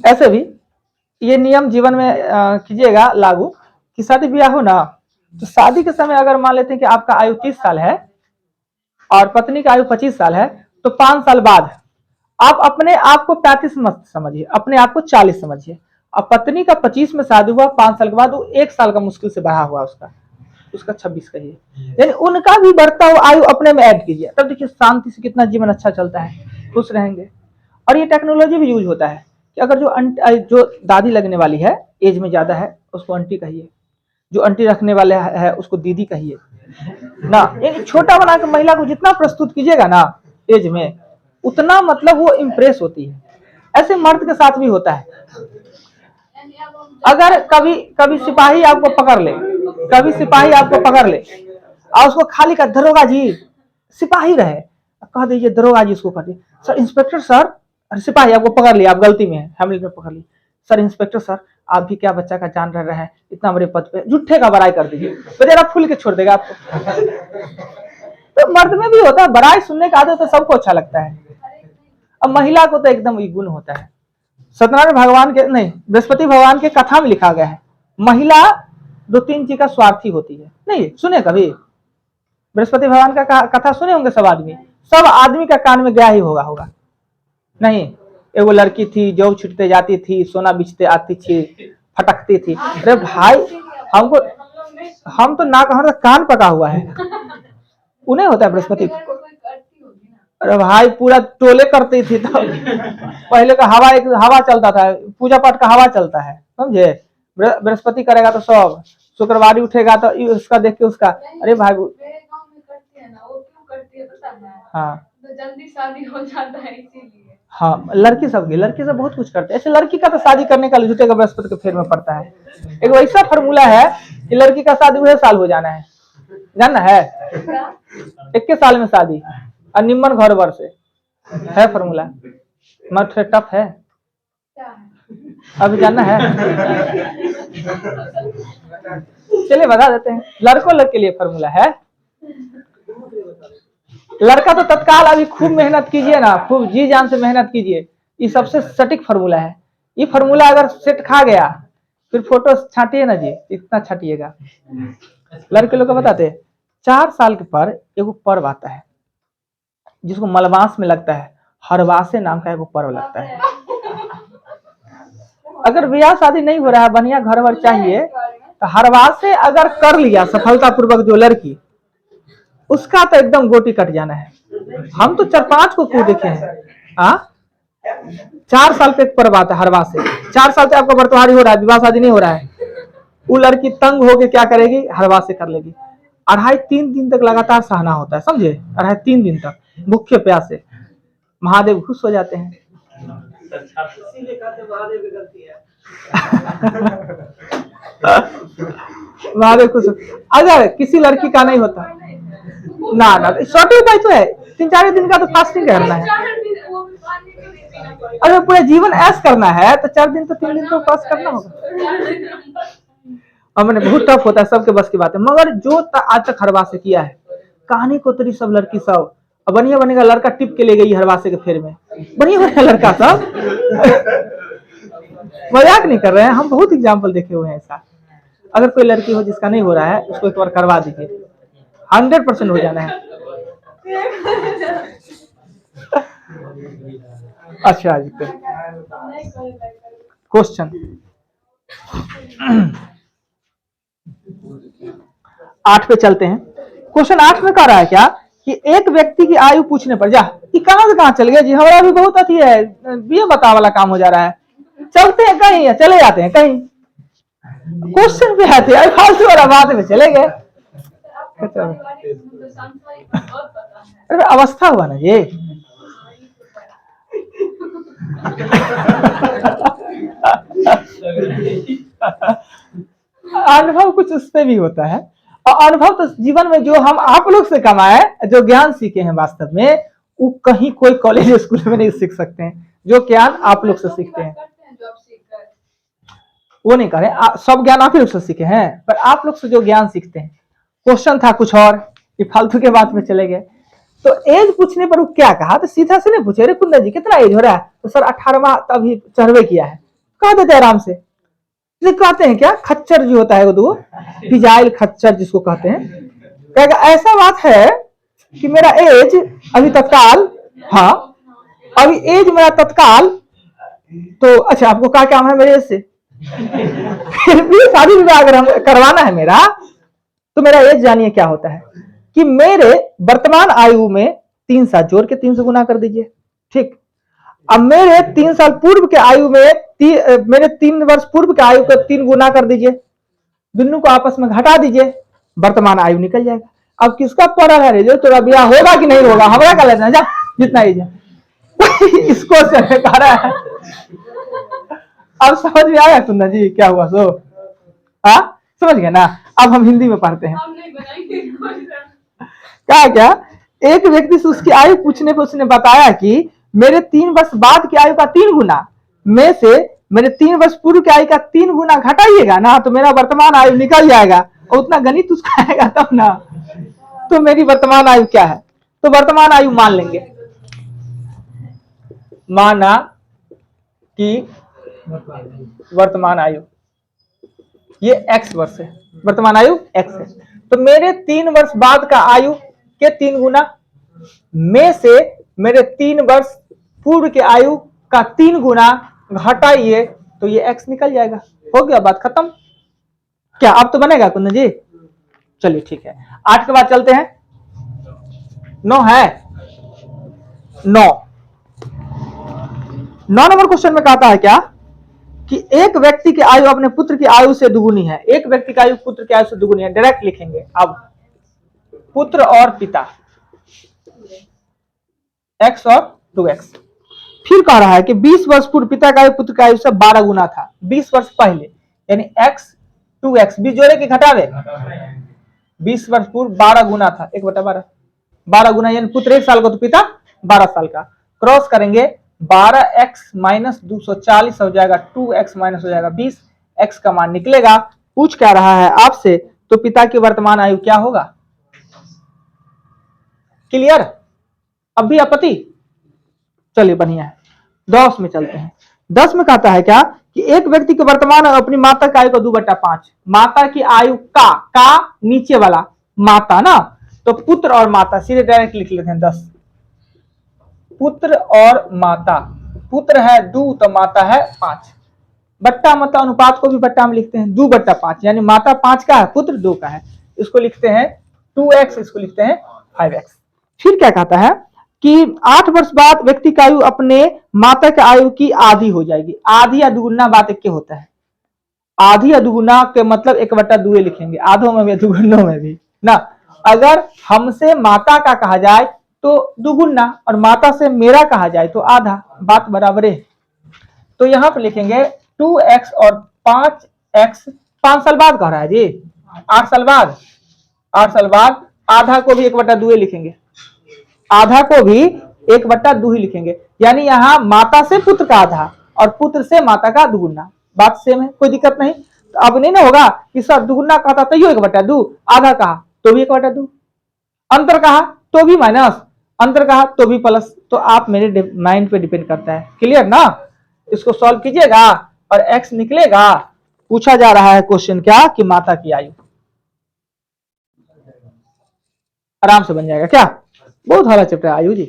ऐसे भी ये नियम जीवन में कीजिएगा लागू कि शादी ब्याह हो ना, तो शादी के समय अगर मान लेते हैं कि आपका आयु 30 साल है और पत्नी का आयु 25 साल है, तो 5 साल बाद आप अपने आप को 35 मत समझिए, अपने आप को 40 समझिए। अब पत्नी का 25 में शादी हुआ, 5 साल के बाद वो 1 साल का मुश्किल से बढ़ा हुआ उसका 26 कहिए, यानी उनका भी बढ़ता हुआ आयु अपने में ऐड कीजिए, तब देखिए शांति से कितना जीवन अच्छा चलता है, खुश रहेंगे। और ये टेक्नोलॉजी भी यूज होता है कि अगर जो दादी लगने वाली है एज में ज्यादा है उसको आंटी कहिए, जो आंटी रखने वाले है उसको दीदी कहिए ना। एक छोटा बना के महिला को जितना प्रस्तुत कीजिएगा ना एज में, उतना मतलब वो इम्प्रेस होती है। ऐसे मर्द के साथ भी होता है, अगर कभी सिपाही आपको पकड़ ले, कभी सिपाही आपको पकड़ ले और उसको खाली का दरोगा जी, सिपाही रहे, कह दीजिए दरोगा जी उसको कर दिए, सर इंस्पेक्टर सर, सिपाही आपको पकड़ लिया, आप गलती में हैमलेट में पकड़ ली, सर इंस्पेक्टर सर आप भी क्या बच्चा का जान रह रहा है, इतना बड़े पद पे, झूठे का बड़ाई कर दीजिए, बेचारा फूल के छोड़ देगा आपको। तो मर्द में भी होता है, बड़ाई सुनने का आदत तो सबको अच्छा लगता है, अब महिला को तो एकदम गुण होता है। सत्यनारायण भगवान के नहीं, बृहस्पति भगवान के कथा में लिखा गया है, महिला 2-3 चीज का स्वार्थी होती है। नहीं सुने कभी बृहस्पति भगवान का कथा सुने होंगे सब आदमी का कान में गया ही होगा नहीं। एगो लड़की थी जो छुटते जाती थी, सोना बेचते आती थी, फटकती थी। अरे भाई हम तो ना कहा कान पका हुआ है, उन्हें होता है बृहस्पति। अरे भाई पूरा टोले करती थी, तो पहले का हवा चलता था, पूजा पाठ का हवा चलता है समझे। बृहस्पति करेगा तो सब, शुक्रवारी उठेगा तो उसका देख के उसका, अरे भाई हाँ तो जल्दी शादी हो जाता है इसीलिए। हाँ लड़की सब बहुत कुछ करते हैं। ऐसे लड़की का तो शादी करने का झूठे का बृहस्पति के फेर में पड़ता है। एक वैसा फॉर्मूला है कि लड़की का शादी वह साल हो जाना है, जानना है 21 साल में शादी और निम्न घर बर से है फॉर्मूला, मगर टफ है, अभी जानना है। चलिए बता देते हैं, लड़कों के लिए फॉर्मूला है। लड़का तो तत्काल अभी खूब मेहनत कीजिए ना, खूब जी जान से मेहनत कीजिए, ये सबसे सटीक फॉर्मूला है। ये फॉर्मूला अगर सेट खा गया फिर फोटो छाटिए ना जी, इतना छाटिएगा। लड़के लोग को बताते 4 साल के पर एगो पर्व आता है जिसको मलमास में लगता है, हरवासे नाम का एगो पर्व लगता है। अगर ब्याह शादी नहीं हो रहा है, बढ़िया घर वर चाहिए, तो हरवासे अगर कर लिया सफलतापूर्वक जो लड़की, उसका तो एकदम गोटी कट जाना है। हम तो 4-5 को देखे हैं। 4 साल पे एक पर्व आता है हरवासे, 4 साल से आपका बर्तवारी हो रहा है, विवाह शादी नहीं हो रहा है, वो लड़की तंग होके क्या करेगी, हरवासे कर लेगी। 2.5-3 दिन तक लगातार सहना होता है, समझे, 2.5-3 दिन तक भूखे प्यासे। महादेव खुश हो जाते हैं। इसीलिए कहते महादेव की गलती है। महादेव खुश हो। अगर किसी लड़की का नहीं होता ना ना शॉर्ट उपाय तो है, 3-4 दिन का तो फास्टिंग करना है। 4 दिन वो भी पानी नहीं पीना पड़ेगा। अगर पूरा जीवन ऐश करना है तो 4 दिन तो 3 दिन तो फास्ट करना होगा। और मैंने बहुत टफ होता है, सबके बस की बात है। मगर जो आज तक हरवा से किया है, कहानी को तरी सब लड़की सब बढ़िया बनेगा, लड़का टिप के ले गई हरवासे के फेर में, बढ़िया बढ़िया लड़का सब। मजाक नहीं कर रहे हैं, हम बहुत एग्जाम्पल देखे हुए हैं ऐसा। अगर कोई लड़की हो जिसका नहीं हो रहा है, उसको एक बार करवा दीजिए, 100% हो जाना है। अच्छा जी, क्वेश्चन 8 पे चलते हैं। क्वेश्चन 8 में कह रहा है क्या कि एक व्यक्ति की आयु पूछने पर, जा ये कहां से कहां चल गया जी, हमारा भी बहुत अति है, ये बता वाला काम हो जा रहा है। चलते हैं कहीं या चले जाते हैं कहीं, क्वेश्चन पे आते हैं, फालतू वाला बात में चले गए। अरे अवस्था हुआ ना ये। अनुभव कुछ उस पे भी होता है, और अनुभव तो जीवन में जो हम आप लोग से कमाए, जो ज्ञान सीखे हैं वास्तव में, वो कहीं कोई कॉलेज स्कूल में नहीं सीख सकते हैं। जो ज्ञान आप लोग से सीखते हैं वो नहीं करें, सब ज्ञान आप ही लोग से सीखे हैं, पर आप लोग से जो ज्ञान सीखते हैं। क्वेश्चन था कुछ और, ये फालतू के बात में चले गए। तो एज पूछने पर वो क्या कहा, तो सीधा से नहीं पूछे, अरे कुंदन जी कितना एज हो रहा है, तो सर 18वां तभी सर्वे किया है, कह देते आराम से। कहते हैं क्या, खच्चर जो होता है वो फिजाइल खच्चर जिसको कहते हैं, कहेगा ऐसा बात है कि मेरा एज अभी तत्काल, हाँ अभी एज मेरा तत्काल, तो अच्छा आपको क्या काम है मेरे एज से, फिर भी शादी विवाह अगर हम करवाना है मेरा, तो मेरा एज जानिए क्या होता है कि मेरे वर्तमान आयु में 3 साल जोड़ के 3 से गुना कर दीजिए, ठीक। अब मेरे 3 साल पूर्व के आयु में मेरे 3 वर्ष पूर्व के आयु को 3 गुना कर दीजिए, दोनों को आपस में घटा दीजिए, वर्तमान आयु निकल जाएगा। अब किसका पड़ा है रिजल्ट, तेरा ब्याह होगा कि नहीं होगा, हमारा क्या लेना, जा जितना एज है। इसको से कह रहा है। अब समझ में आया कुंदन जी क्या हुआ, सो हाँ समझ गए ना। अब हम हिंदी में पढ़ते हैं। क्या एक व्यक्ति से उसकी आयु पूछने पर उसने बताया कि मेरे 3 वर्ष बाद की आयु का 3 गुना में से मेरे 3 वर्ष पूर्व की आयु का 3 गुना घटाइएगा ना, तो मेरा वर्तमान आयु निकल जाएगा, और उतना गणित उसका आएगा तब ना। तो मेरी वर्तमान आयु क्या है, तो वर्तमान आयु मान लेंगे, माना कि वर्तमान आयु ये x वर्ष है, वर्तमान आयु x है, तो मेरे 3 वर्ष बाद का आयु के 3 गुना में से मेरे 3 वर्ष पूर्व के आयु का 3 गुना घटाइए, तो ये x निकल जाएगा। हो गया, बात खत्म। क्या अब तो बनेगा कुंदन जी, चलिए ठीक है। 8 के बाद चलते हैं, 9 है, 9 नंबर क्वेश्चन में कहता है क्या कि एक व्यक्ति की आयु अपने पुत्र की आयु से दुगुनी है, एक व्यक्ति की आयु पुत्र की आयु से दुगुनी है, डायरेक्ट लिखेंगे। अब पुत्र और पिता x और 2x, फिर कह रहा है कि 20 वर्ष पूर्व पिता का आयु पुत्र की आयु से 12 गुना था, 20 वर्ष पहले, यानी x 2x 20 जोड़े के घटावे, 20 वर्ष पूर्व 12 गुना था, 1/12, 12 गुना यानी पुत्र 1 साल का तो पिता 12 साल का, क्रॉस करेंगे 12x माइनस 240 हो जाएगा, 2x माइनस हो जाएगा 20, x का मान निकलेगा। पूछ क्या रहा है आपसे, तो पिता की वर्तमान आयु क्या होगा, क्लियर, अब भी आपत्ति, चलिए बढ़िया है। 10 में चलते हैं। 10 में कहता है क्या कि एक व्यक्ति के वर्तमान अपनी माता की आयु को 2/5, माता की आयु का नीचे वाला माता ना, तो पुत्र और माता सीधे डायरेक्ट लिख लेते हैं। 10 पुत्र और माता, पुत्र है 2 तो माता है 5, बट्टा मतलब अनुपात को भी बट्टा में लिखते हैं, 2/5 यानी माता 5 का है, पुत्र 2 का है, इसको लिखते हैं 2x, इसको लिखते हैं 5x। फिर क्या कहता है कि 8 वर्ष बाद व्यक्ति की आयु अपने माता के आयु की आधी हो जाएगी। आधी या दुगुना बात एक के होता है, आधी या दुगुना के मतलब 1/2 लिखेंगे, आधों में भी दुगुनों में भी ना। अगर हमसे माता का कहा जाए तो दुगुना, और माता से मेरा कहा जाए तो आधा, बात बराबर है। तो यहाँ पे लिखेंगे 2x और 5x, 5 साल बाद कह रहा है जी, 8 साल बाद, 8 साल बाद आधा को भी 1/2 लिखेंगे, आधा को भी 1/2 ही लिखेंगे, यानी यहाँ माता से पुत्र का आधा और पुत्र से माता का दुगुना, बात सेम है, कोई दिक्कत नहीं। तो अब नहीं ना होगा कि सर दुगुना कहा था तो 1/2, आधा कहा तो भी 1/2, अंतर कहा तो भी माइनस, अंतर कहा तो भी प्लस। तो आप मेरे माइंड पे डिपेंड करता है, क्लियर ना। इसको सॉल्व कीजिएगा और x निकलेगा। पूछा जा रहा है क्वेश्चन क्या कि माता की आयु, आराम से बन जाएगा क्या, बहुत हौला चैप्टर है आयु जी।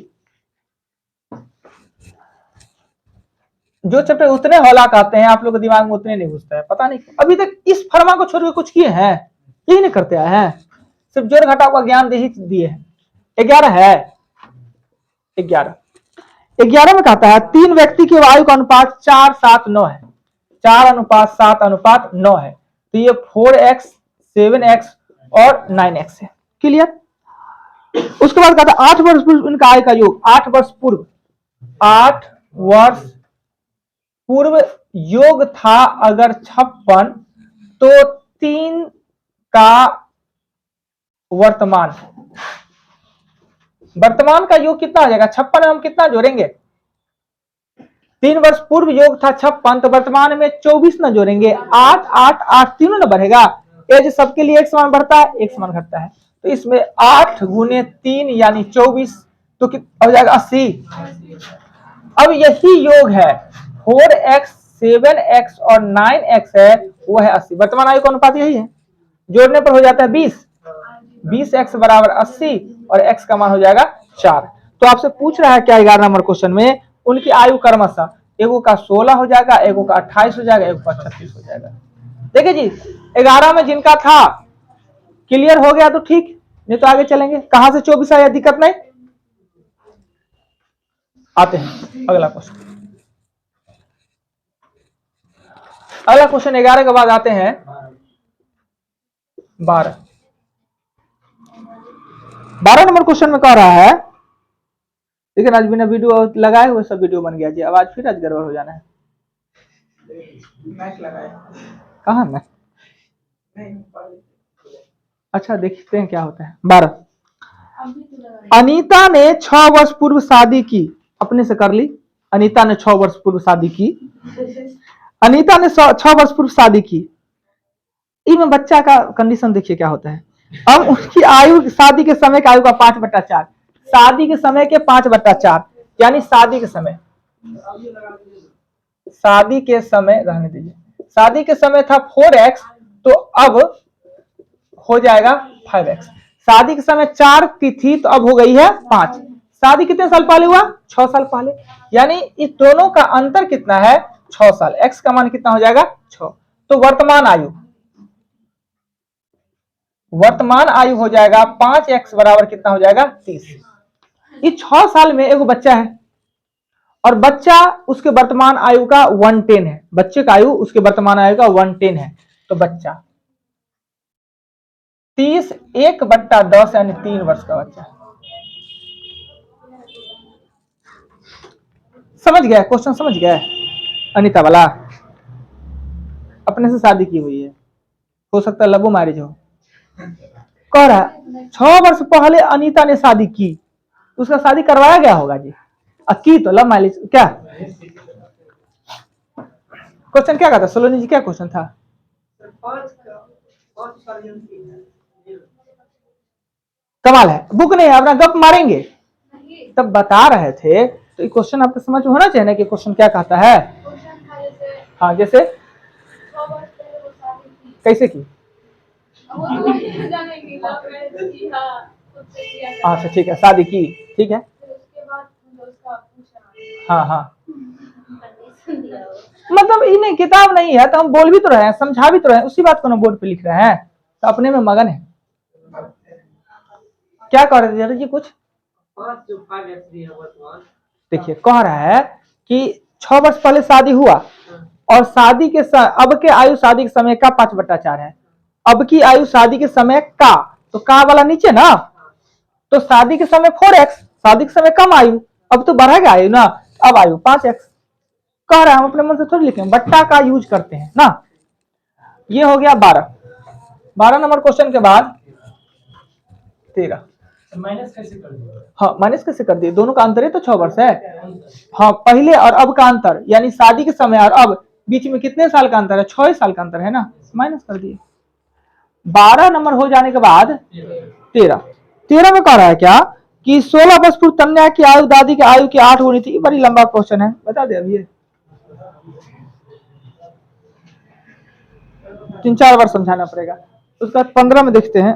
जो चैप्टर उतने हौला कहते हैं आप लोग के दिमाग में उतने नहीं घुसता है, पता नहीं अभी तक इस फर्मा को छोड़ के कुछ किए हैं, यही नहीं करते आए हैं, सिर्फ जोड़ घटाव का ज्ञान दे ही दिए हैं। 11 है, 11 में कहता है 3 व्यक्ति की आयु का अनुपात 4:7:9 है, 4:7:9 है, तो ये 4x 7x और 9x है, क्लियर। उसके बाद कहता है 8 वर्ष पूर्व इनका आयु का योग, 8 वर्ष पूर्व, 8 वर्ष पूर्व योग था अगर 56, तो 3 का वर्तमान का योग कितना आ जाएगा, 56 में हम कितना जोड़ेंगे, 3 वर्ष पूर्व योग था 56, तो वर्तमान में 24 ना जोड़ेंगे, 8 8 8 तीनों ना बढ़ेगा, एज सबके लिए एक समान बढ़ता है एक समान घटता है, तो इसमें 8 गुने 3 यानी 24, तो कितना हो जाएगा 80। अब यही योग है 4x 7x और 9x है, वो है 80, वर्तमान आयु का अनुपात यही है, जोड़ने पर हो जाता है 20x बराबर 80 और x का मान हो जाएगा 4। तो आपसे पूछ रहा है क्या 11 नंबर क्वेश्चन में, उनकी आयु क्रमशः एगो का 16 हो जाएगा, एगो का 28 हो जाएगा, एगो का 36 हो जाएगा। देखिए जी 11 में जिनका था क्लियर हो गया तो ठीक, नहीं तो आगे चलेंगे। कहां से 24 आया, दिक्कत नहीं। आते हैं अगला क्वेश्चन, अगला क्वेश्चन 11 के बाद आते हैं 12 नंबर क्वेश्चन में कह रहा है, लेकिन आज बिना वीडियो लगाए हुए सब वीडियो बन गया जी, अब आज फिर आज गड़बड़ हो जाना है। मैच लगाया कहाँ मैं, नहीं, अच्छा देखते हैं क्या होता है। 12 अनीता ने 6 वर्ष पूर्व शादी की, अपने से कर ली, अनीता ने 6 वर्ष पूर्व शादी की, अनीता ने 6 वर्ष पूर्व शादी की, इनमें बच्चा का कंडीशन देखिए क्या होता है। अब उसकी आयु शादी के समय की आयु का 5/4, शादी के समय के 5/4, यानी शादी के समय रहने दीजिए, शादी के समय था 4x, तो अब हो जाएगा 5x, शादी के समय 4 की थी तो अब हो गई है 5, शादी कितने साल पहले हुआ, 6 साल पहले, यानी इस दोनों का अंतर कितना है, 6 साल, x का मान कितना हो जाएगा 6। तो वर्तमान आयु हो जाएगा 5x बराबर कितना हो जाएगा 30। इस 6 साल में एगो बच्चा है और बच्चा उसके वर्तमान आयु का 110 है, बच्चे का आयु उसके वर्तमान आयु का 110 है, तो बच्चा 30 1/10 यानी 3 वर्ष का बच्चा। समझ गया क्वेश्चन, समझ गया अनीता वाला, अपने से शादी की हुई है, हो सकता है लव मैरिज हो, कह रहा है 6 वर्ष पहले अनीता ने शादी की, उसका शादी करवाया गया होगा जी, की तो लव मैरिज, क्या क्वेश्चन क्या कहता सोलोनी जी, क्या क्वेश्चन था, 5 सर्जनशील है, कमाल है, बुक नहीं है अपना गप मारेंगे, तब बता रहे थे तो क्वेश्चन आपको समझ में होना चाहिए ना कि क्वेश्चन क्या कहता है। हाँ जैसे कैसे की, अच्छा ठीक है, शादी की, ठीक है, हाँ हाँ, मतलब इन्हें किताब नहीं है तो हम बोल भी तो रहे हैं, समझा भी तो रहे हैं, उसी बात को ना बोर्ड पे लिख रहे हैं, तो अपने में मगन है। क्या कह रहे थे जी कुछ, 5 जो 5x दिया वर्तमान, देखिए कह रहा है कि 6 वर्ष पहले शादी हुआ और शादी के अब के आयु शादी के समय का 5/4 है, अब की आयु शादी के समय का, तो का वाला नीचे ना, तो शादी के समय 4x, शादी के समय कम आयु, अब तो बढ़ेगा आयु ना, अब आयु 5x कह रहा है, हम अपने मन से थोड़ी लिखें, बट्टा का यूज करते हैं ना। ये हो गया 12 नंबर क्वेश्चन के बाद 13। माइनस कैसे कर दिया? हाँ माइनस कैसे कर दिए, दोनों का अंतर है तो 6 वर्ष है। हाँ पहले और अब का अंतर, यानी शादी के समय और अब बीच में कितने साल का अंतर है, 6 साल का अंतर है ना, माइनस कर दिए। 12 नंबर हो जाने के बाद 13 में कह रहा है क्या कि 16 वर्ष पूर्व कन्या की आयु दादी की आयु की 8 गुनी थी। बड़ी लंबा क्वेश्चन है, बता दे अभी ये 3-4 बार समझाना पड़ेगा। उसके बाद 15 में देखते हैं,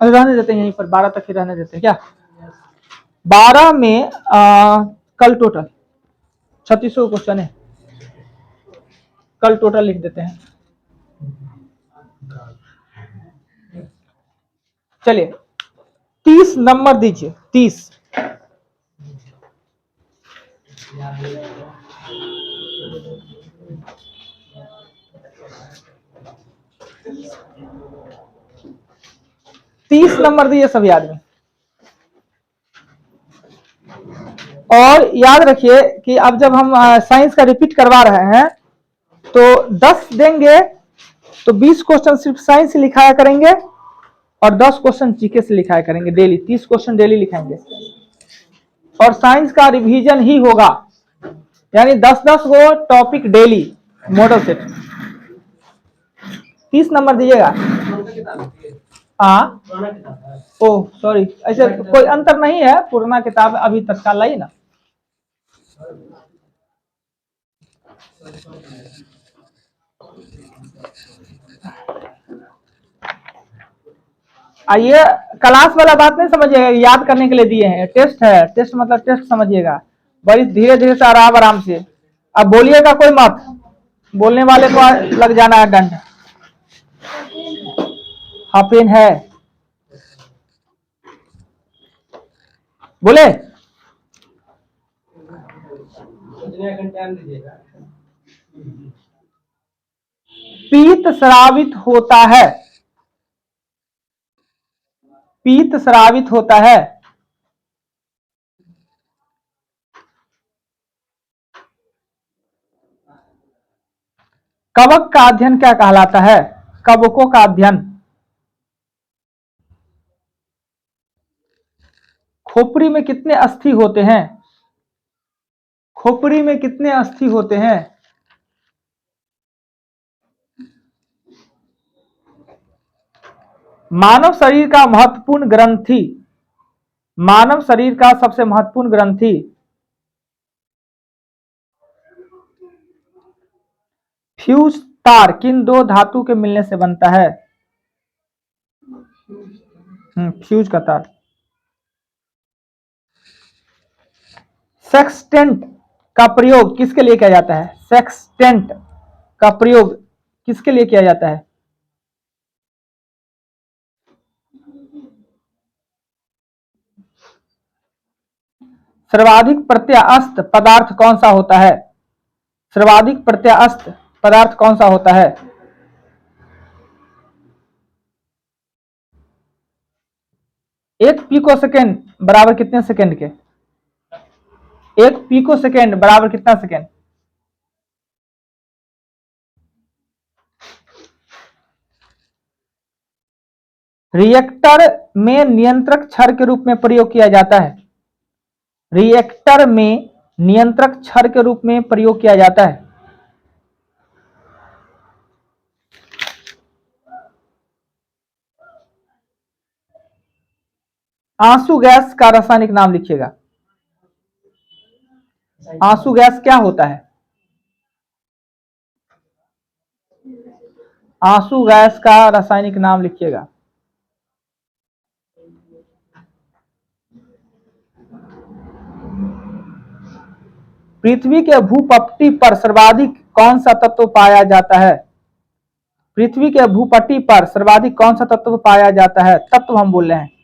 रहने देते हैं यहीं पर, 12 तक ही रहने देते हैं क्या। 12 में कल टोटल 36 क्वेश्चन है, कल टोटल लिख देते हैं। चलिए 30 नंबर दीजिए, 30। तीस नंबर दिए सभी आदमी। और याद रखिए कि अब जब हम साइंस का रिपीट करवा रहे हैं तो 10 देंगे तो 20 क्वेश्चन सिर्फ साइंस से लिखाया करेंगे और 10 क्वेश्चन जीके से लिखाया करेंगे डेली। 30 क्वेश्चन डेली लिखाएंगे और साइंस का रिवीजन ही होगा, यानी 10-10 गो topic daily, model set. 30 number दीजिएगा। हाँ ओह सॉरी, ऐसे कोई अंतर नहीं है, पुराना किताब अभी तत्काल लाई ना। आइए क्लास वाला बात नहीं समझिएगा, याद करने के लिए दिए हैं, टेस्ट है, टेस्ट मतलब टेस्ट समझिएगा, बड़ी धीरे धीरे से आराम आराम से। अब बोलिएगा कोई मत, बोलने वाले को लग जाना है दंड। हाँ पेन है, बोले पीत स्रावित होता है, पीत स्रावित होता है। कवक का अध्ययन क्या कहलाता है, कवकों का अध्ययन। खोपड़ी में कितने अस्थि होते हैं, खोपड़ी में कितने अस्थि होते हैं। मानव शरीर का महत्वपूर्ण ग्रंथि, मानव शरीर का सबसे महत्वपूर्ण ग्रंथि। फ्यूज तार किन दो धातु के मिलने से बनता है, फ्यूज का तार। सेक्सटेंट का प्रयोग किसके लिए किया जाता है, सेक्सटेंट का प्रयोग किसके लिए किया जाता है। सर्वाधिक प्रत्यास्थ पदार्थ कौन सा होता है, सर्वाधिक प्रत्यास्थ पदार्थ कौन सा होता है। एक पिको सेकेंड बराबर कितने सेकेंड के, एक पिको सेकेंड बराबर कितना सेकेंड। रिएक्टर में नियंत्रक छड़ के रूप में प्रयोग किया जाता है, रिएक्टर में नियंत्रक छड़ के रूप में प्रयोग किया जाता है। आंसू गैस का रासायनिक नाम लिखिएगा, आंसू गैस क्या होता है, आंसू गैस का रासायनिक नाम लिखिएगा। पृथ्वी के भूपट्टी पर सर्वाधिक कौन सा तत्व पाया जाता है, पृथ्वी के भूपट्टी पर सर्वाधिक कौन सा तत्व पाया जाता है, तत्व हम बोल रहे हैं।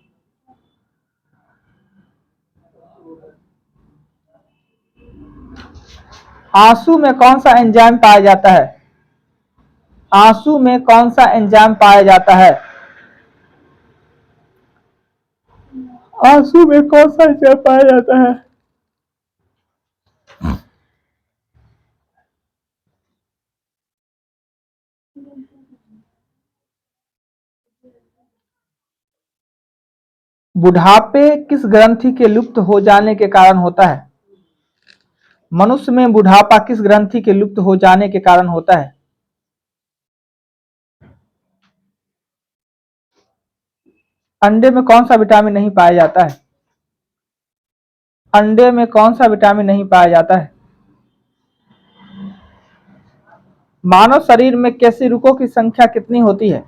आंसू में कौन सा एंजाइम पाया जाता है, आंसू में कौन सा एंजाइम पाया जाता है। आंसू में कौन सा हिस्सा पाया जाता है? बुढ़ापे किस ग्रंथि के लुप्त हो जाने के कारण होता है? मनुष्य में बुढ़ापा किस ग्रंथि के लुप्त हो जाने के कारण होता है? अंडे में कौन सा विटामिन नहीं पाया जाता है? अंडे में कौन सा विटामिन नहीं पाया जाता है? मानव शरीर में कशेरुकों की संख्या कितनी होती है?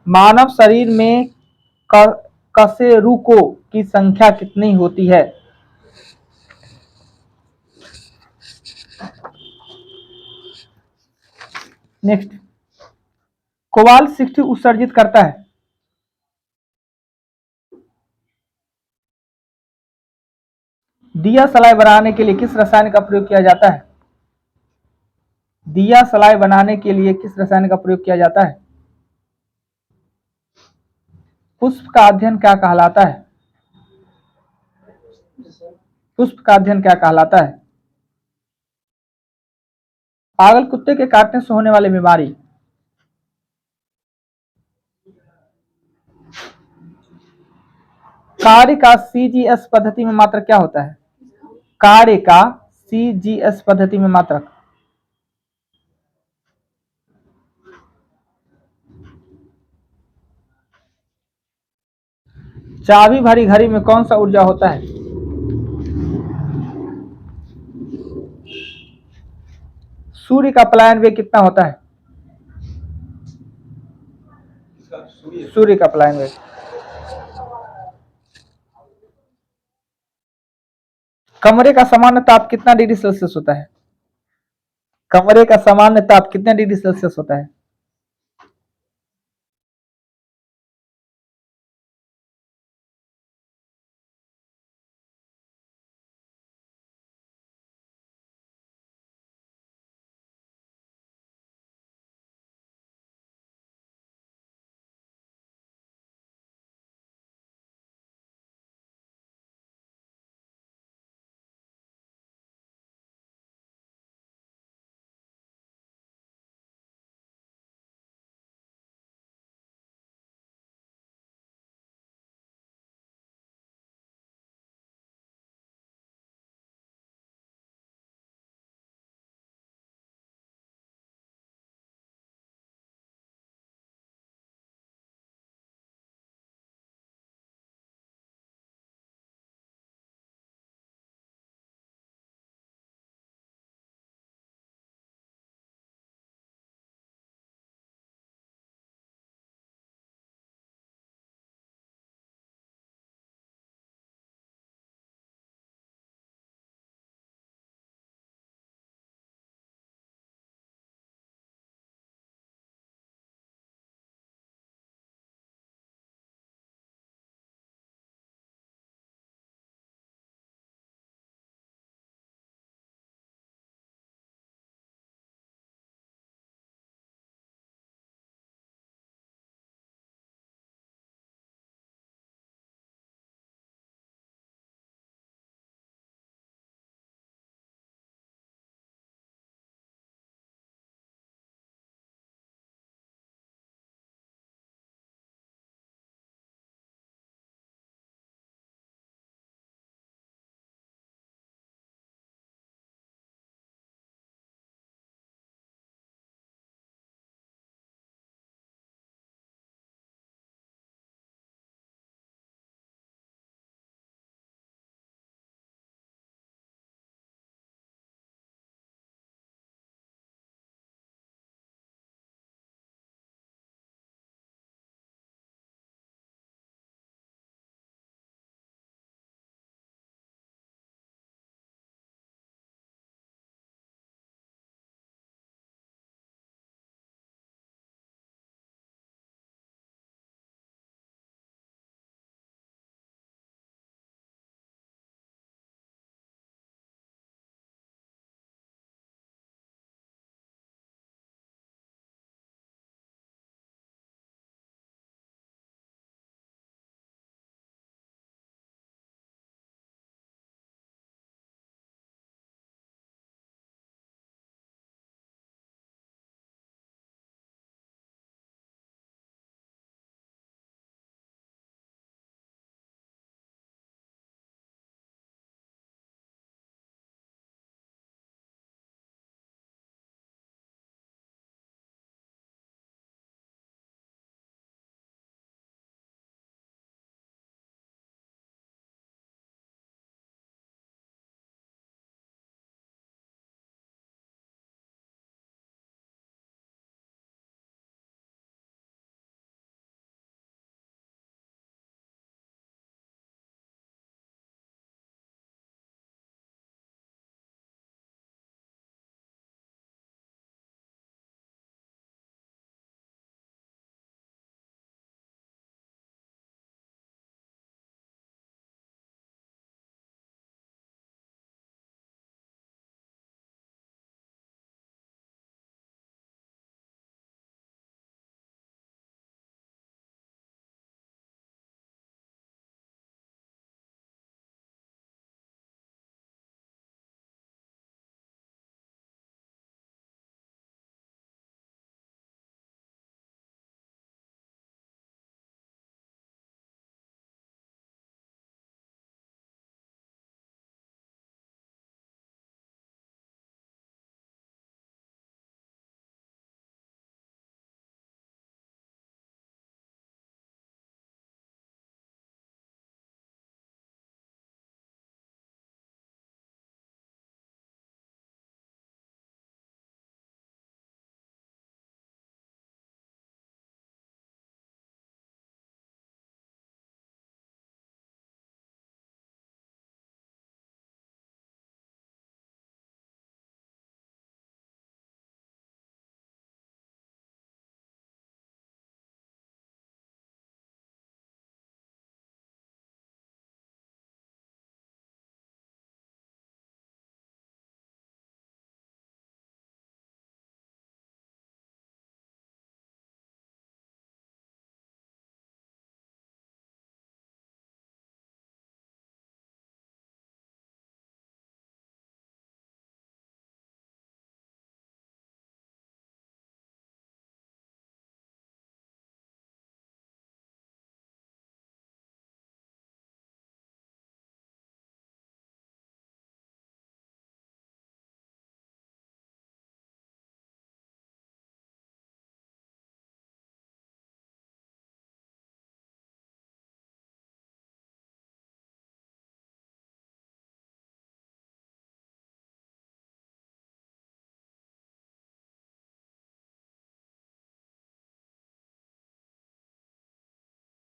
मानव शरीर में कशेरुकों की संख्या कितनी होती है? नेक्स्ट, कोबाल्ट 60 उत्सर्जित करता है। दिया सलाई बनाने के लिए किस रसायन का प्रयोग किया जाता है? दिया सलाई बनाने के लिए किस रसायन का प्रयोग किया जाता है? पुष्प का अध्ययन क्या कहलाता है? पुष्प का अध्ययन क्या कहलाता है? पागल कुत्ते के काटने से होने वाली बीमारी। कार्य का CGS पद्धति में मात्रक क्या होता है? कार्य का CGS पद्धति में मात्रक। चाबी भरी घड़ी में कौन सा ऊर्जा होता है? सूर्य का पलायन वेग कितना होता है? सूर्य का पलायन वेग। कमरे का सामान्य ताप कितना डिग्री सेल्सियस होता है? कमरे का सामान्य ताप कितना डिग्री सेल्सियस होता है?